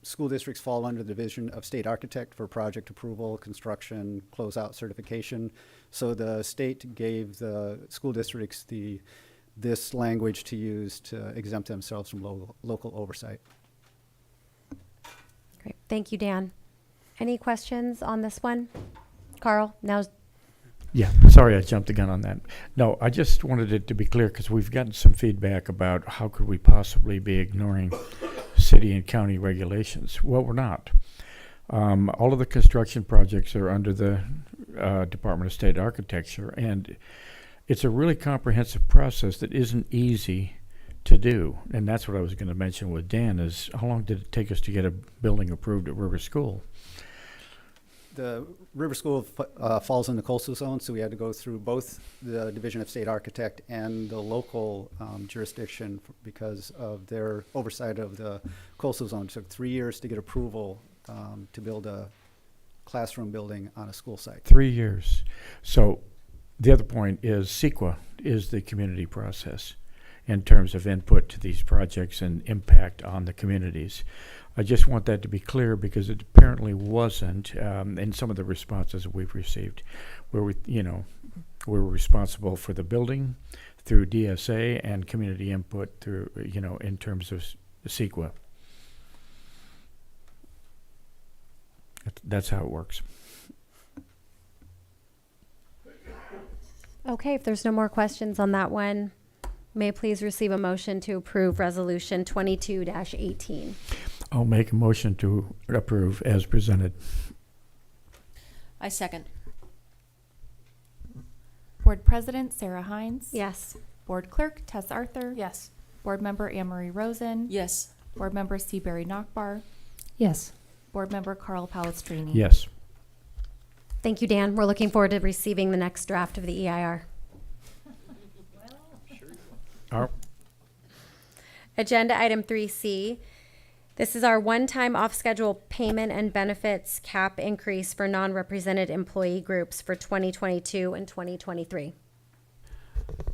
School districts fall under the division of state architect for project approval, construction, closeout certification. So the state gave the school districts this language to use to exempt themselves from local oversight. Great, thank you, Dan. Any questions on this one? Carl, now's Yeah, sorry I jumped the gun on that. No, I just wanted it to be clear because we've gotten some feedback about how could we possibly be ignoring city and county regulations. Well, we're not. All of the construction projects are under the Department of State Architecture, and it's a really comprehensive process that isn't easy to do. And that's what I was going to mention with Dan is how long did it take us to get a building approved at River School? The River School falls in the coastal zone, so we had to go through both the Division of State Architect and the local jurisdiction because of their oversight of the coastal zone. It took 3 years to get approval to build a classroom building on a school site. 3 years. So the other point is CEQA is the community process in terms of input to these projects and impact on the communities. I just want that to be clear because it apparently wasn't in some of the responses that we've received, where we're responsible for the building through DSA and community input through, in terms of CEQA. That's how it works. Okay, if there's no more questions on that one, may I please receive a motion to approve Resolution 22-18? I'll make a motion to approve as presented. I second. Board President Sarah Hines. Yes. Board Clerk Tess Arthur. Yes. Board Member Anne-Marie Rosen. Yes. Board Member Seabury Nockbar. Yes. Board Member Carl Palestrini. Yes. Thank you, Dan. We're looking forward to receiving the next draft of the EIR. Agenda item 3C. This is our one-time off-schedule payment and benefits cap increase for non-represented employee groups for 2022 and 2023.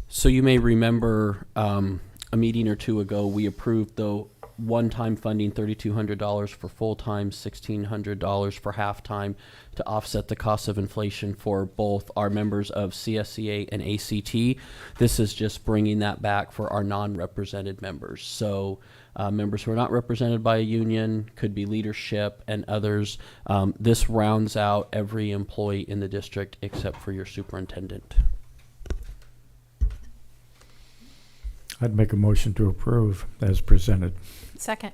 So you may remember a meeting or two ago, we approved the one-time funding, $3,200 for full-time, $1,600 for half-time to offset the cost of inflation for both our members of CSCA and ACT. This is just bringing that back for our non-represented members. So members who are not represented by a union, could be leadership and others. This rounds out every employee in the district except for your superintendent. I'd make a motion to approve as presented. Second.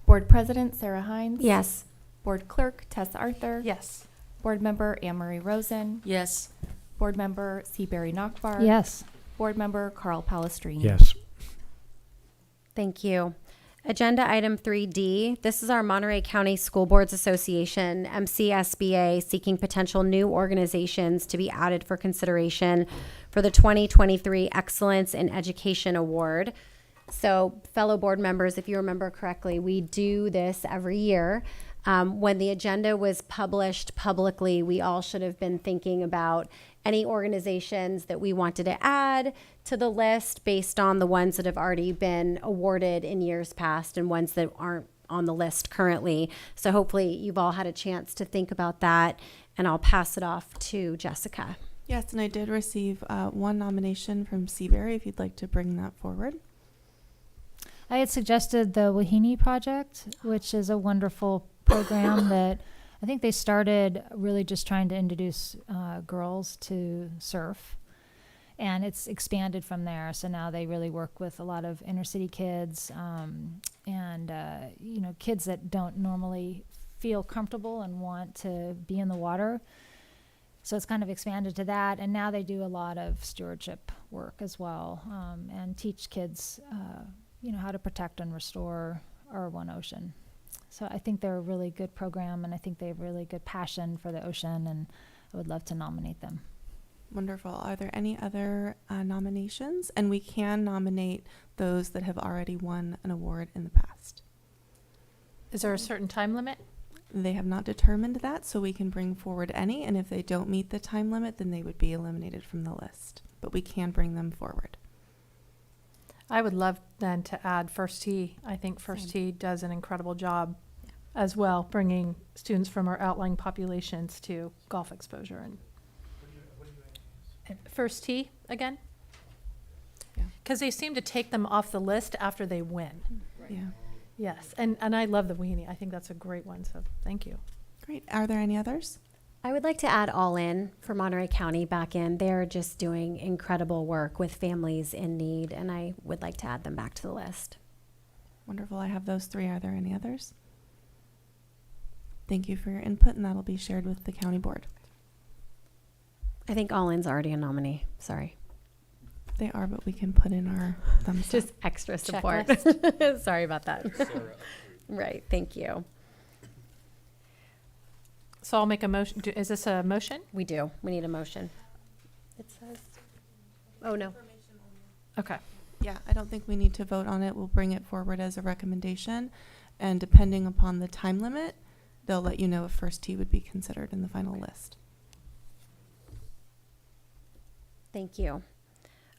Board President Sarah Hines. Yes. Board Clerk Tess Arthur. Yes. Board Member Anne-Marie Rosen. Yes. Board Member Seabury Nockbar. Yes. Board Member Carl Palestrini. Yes. Thank you. Agenda item 3D. This is our Monterey County School Boards Association, MCSBA, seeking potential new organizations to be added for consideration for the 2023 Excellence in Education Award. So, fellow board members, if you remember correctly, we do this every year. When the agenda was published publicly, we all should have been thinking about any organizations that we wanted to add to the list based on the ones that have already been awarded in years past and ones that aren't on the list currently. So hopefully you've all had a chance to think about that, and I'll pass it off to Jessica. Yes, and I did receive one nomination from Seabury, if you'd like to bring that forward. I had suggested the Wahine Project, which is a wonderful program that I think they started really just trying to introduce girls to surf. And it's expanded from there. So now they really work with a lot of inner city kids and kids that don't normally feel comfortable and want to be in the water. So it's kind of expanded to that. And now they do a lot of stewardship work as well and teach kids, how to protect and restore our one ocean. So I think they're a really good program, and I think they have really good passion for the ocean, and I would love to nominate them. Wonderful. Are there any other nominations? And we can nominate those that have already won an award in the past. Is there a certain time limit? They have not determined that, so we can bring forward any, and if they don't meet the time limit, then they would be eliminated from the list. But we can bring them forward. I would love then to add First Tee. I think First Tee does an incredible job as well, bringing students from our outlying populations to golf exposure. And First Tee again? Yeah. Because they seem to take them off the list after they win. Yeah. Yes, and I love the Wahine. I think that's a great one, so thank you. Great. Are there any others? I would like to add All In for Monterey County back in. They're just doing incredible work with families in need, and I would like to add them back to the list. Wonderful. I have those three. Are there any others? Thank you for your input, and that'll be shared with the county board. I think All In's already a nominee. Sorry. They are, but we can put in our thumbs Just up. extra support. Sorry about that. Right. Thank you. So I'll make a motion. Is this a motion? We do. We need a motion. It says, oh no. Okay. Yeah, I don't think we need to vote on it. We'll bring it forward as a recommendation, and depending upon the time limit, they'll let you know if First Tee would be considered in the final list. Thank you.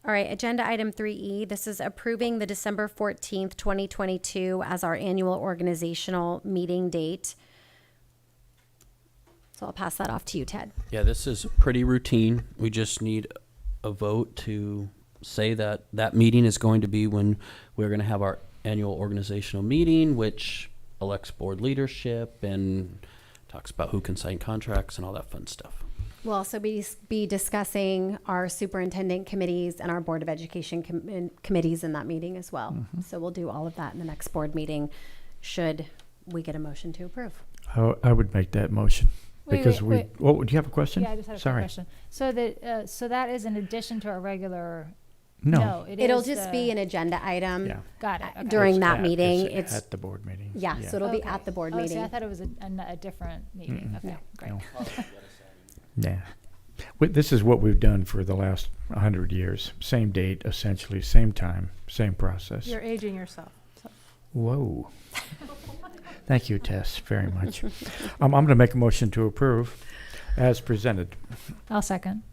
All right, agenda item 3E. This is approving the December 14th, 2022 as our annual organizational meeting date. So I'll pass that off to you, Ted. Yeah, this is pretty routine. We just need a vote to say that that meeting is going to be when we're going to have our annual organizational meeting, which elects board leadership and talks about who can sign contracts and all that fun stuff. We'll also be discussing our superintendent committees and our Board of Education committees in that meeting as well. Mm-hmm. So we'll do all of that in the next board meeting, should we get a motion to approve. I would make that motion. Because wait. Oh, do you have a question? Yeah, I just had a quick Sorry. question. So that is in addition to our regular. No. It'll just be an agenda item. Yeah. Got it. Okay. During It's that at- meeting. it's at the board meeting. Yeah, so it'll be at the board See, meeting. I thought it was a different meeting. Mm-mm. Okay, No. great. No. Yeah. This is what we've done for the last 100 years. Same date, essentially, same time, same process. You're aging yourself. So. Whoa. Thank you, Tess, very much. I'm going to make a motion to approve as presented. I'll second.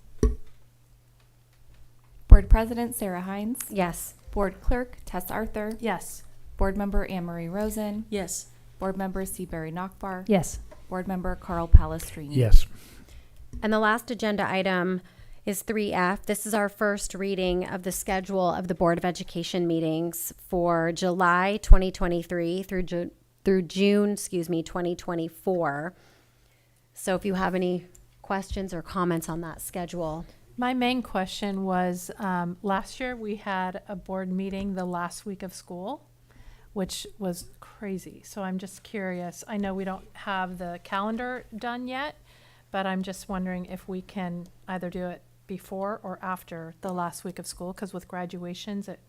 Board President Sarah Hines. Yes. Board Clerk Tess Arthur. Yes. Board Member Anne Marie Rosen. Yes. Board Member Seabury Nockbar. Yes. Board Member Carl Palestrini. Yes. And the last agenda item is 3F. This is our first reading of the schedule of the Board of Education meetings for July 2023 through June 2024. So if you have any questions or comments on that schedule. My main question was, last year we had a board meeting the last week of school, which was crazy. So I'm just curious. I know we don't have the calendar done yet, but I'm just wondering if we can either do it before or after the last week of school, because with graduations, it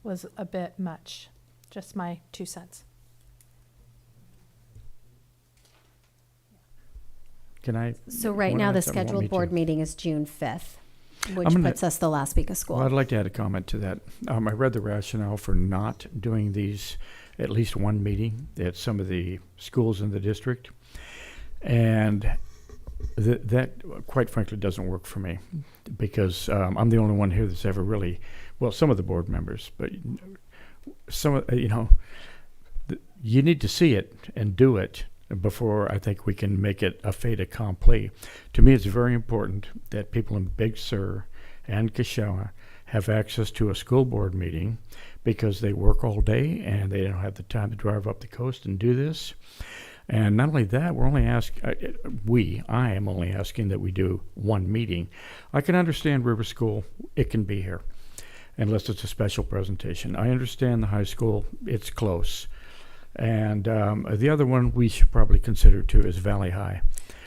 was a bit much. Just my 2 cents. Can I? So right what now the else I want me scheduled board to? meeting is June 5th, which I'm gonna- puts us the last week of school. Well, I'd like to add a comment to that. I read the rationale for not doing these at least one meeting at some of the schools in the district. And that, quite frankly, doesn't work for me because I'm the only one here that's ever really, well, some of the board members, but some of, you need to see it and do it before I think we can make it a fait accompli. To me, it's very important that people in Big Sur and Kashawa have access to a school board meeting because they work all day and they don't have the time to drive up the coast and do this. And not only that, we're only I am only asking that we do one meeting. I can understand River School, it can be here, unless it's a special presentation. I understand the high school, it's close. And the other one we should probably consider too is Valley High.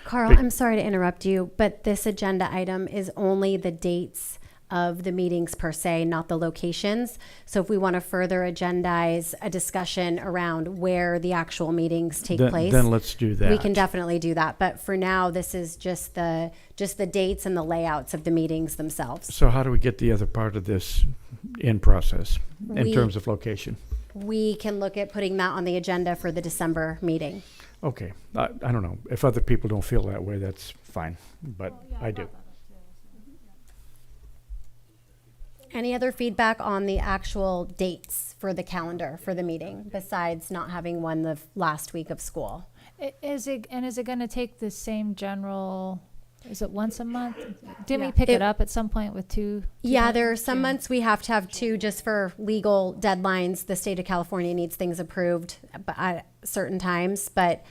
Carl, I'm sorry to interrupt you, but this agenda item is only the dates of the meetings per se, not the locations. So if we want to further agendize a discussion around where the actual meetings take place, then let's do that. We can definitely do that. But for now, this is just the dates and the layouts of the meetings themselves. So how do we get the other part of this in process in We- terms of location? We can look at putting that on the agenda for the December meeting. Okay, I don't know. If other people don't feel that way, that's fine, but I do. Any other feedback on the actual dates for the calendar for the meeting, besides not having one the last week of school? Is it going to take the same general? Is it once a month? Didn't we pick it up at some point with two? Yeah, there are some months we have to have two just for legal deadlines. The state of California needs things approved at certain times, but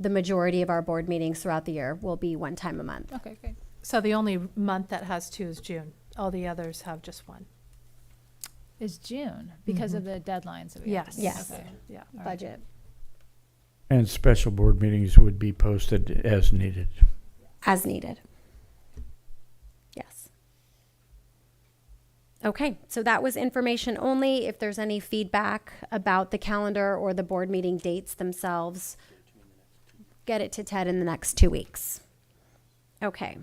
the majority of our board meetings throughout the year will be one time a month. Okay, great. So the only month that has two is June. All the others have just one. Is June because of the deadlines that we have Yes. to- Yes. okay. Yeah. All right. Budget. And special board meetings would be posted as needed. As needed. Yes. Okay, so that was information only. If there's any feedback about the calendar or the board meeting dates themselves, get it to Ted in the next 2 weeks. Okay.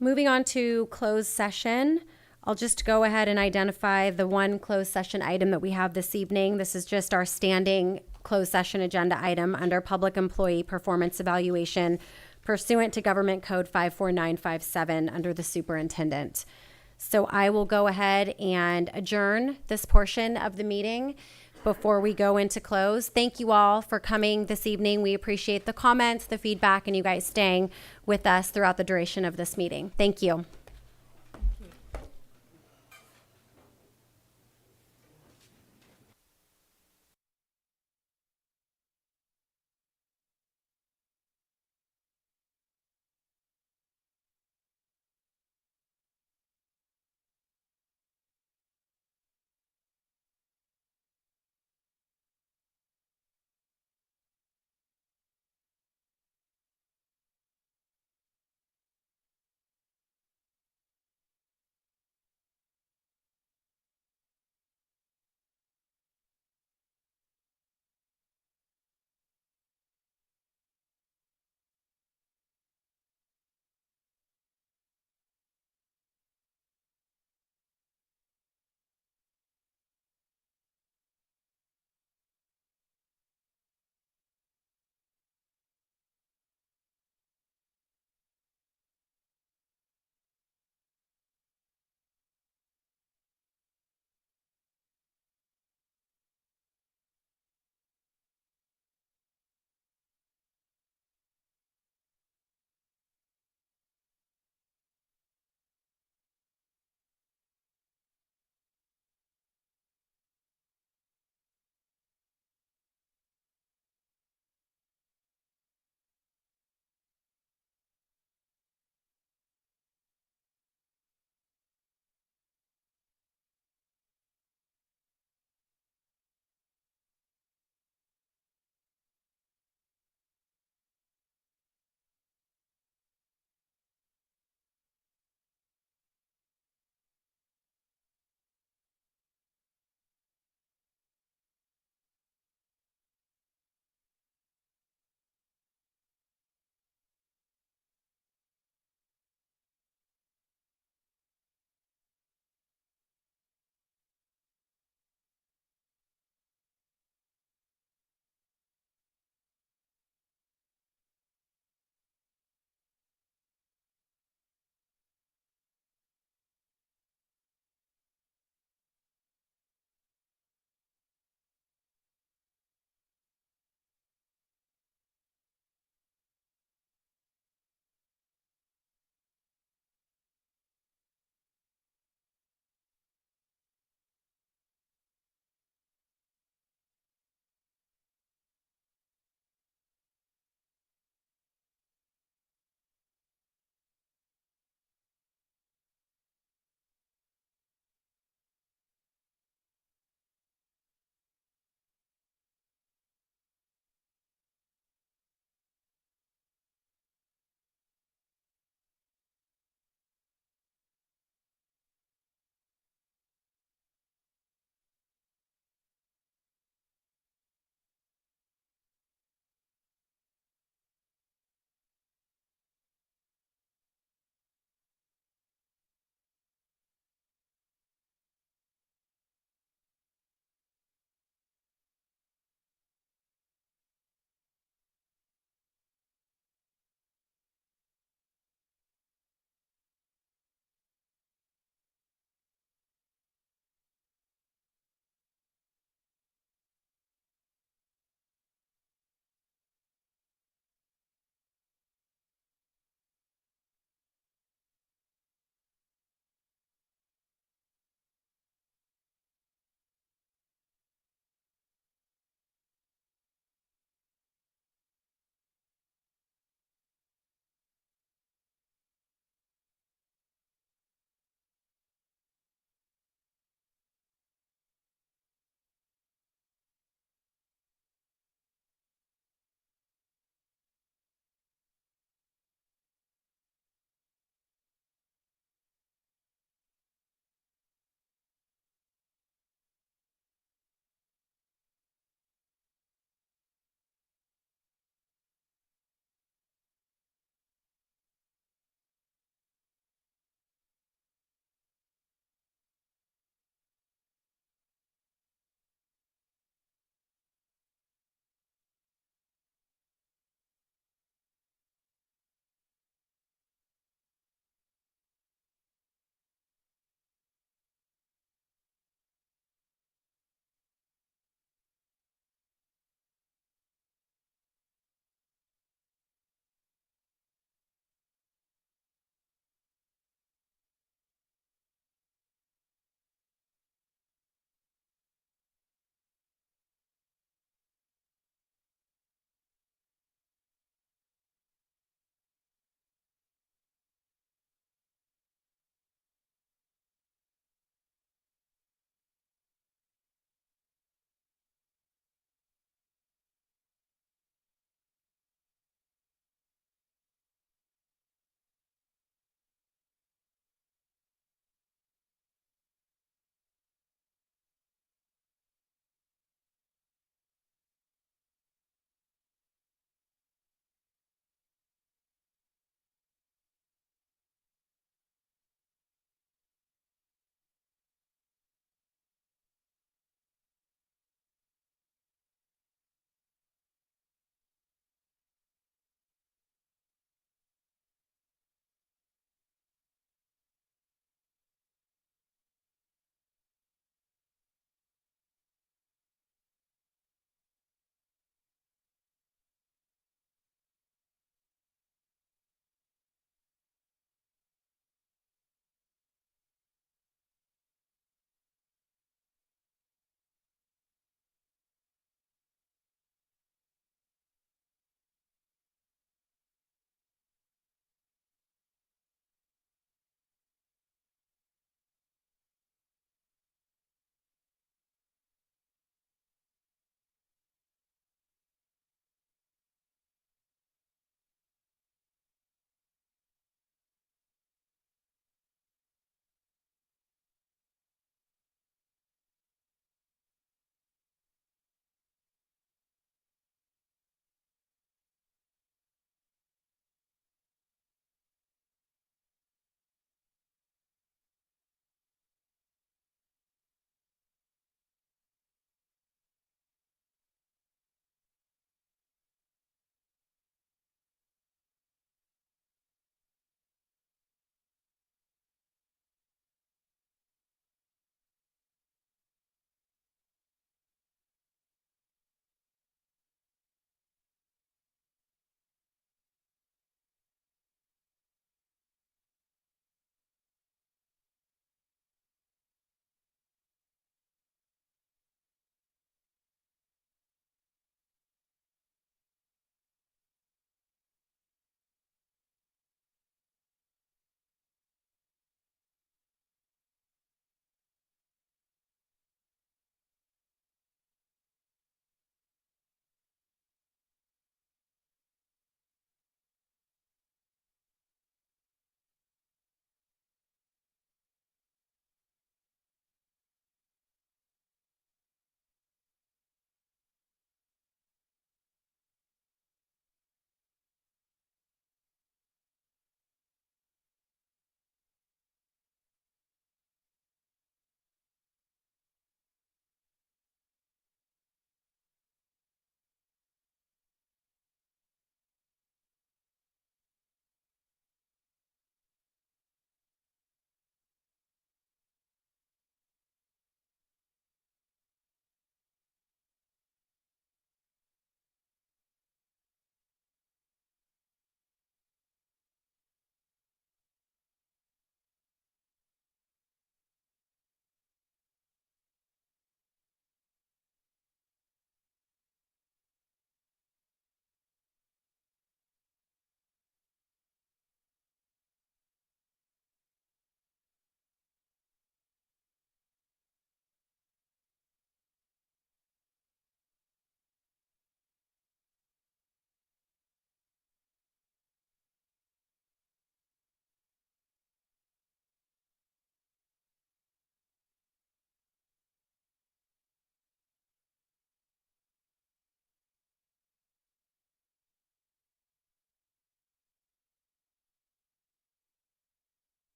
Moving on to closed session. I'll just go ahead and identify the one closed session item that we have this evening. This is just our standing closed session agenda item under Public Employee Performance Evaluation pursuant to Government Code 54957 under the superintendent. So I will go ahead and adjourn this portion of the meeting before we go into close. Thank you all for coming this evening. We appreciate the comments, the feedback, and you guys staying with us throughout the duration of this meeting. Thank you.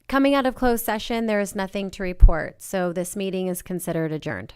Coming out of closed session, there is nothing to report, so this meeting is considered adjourned.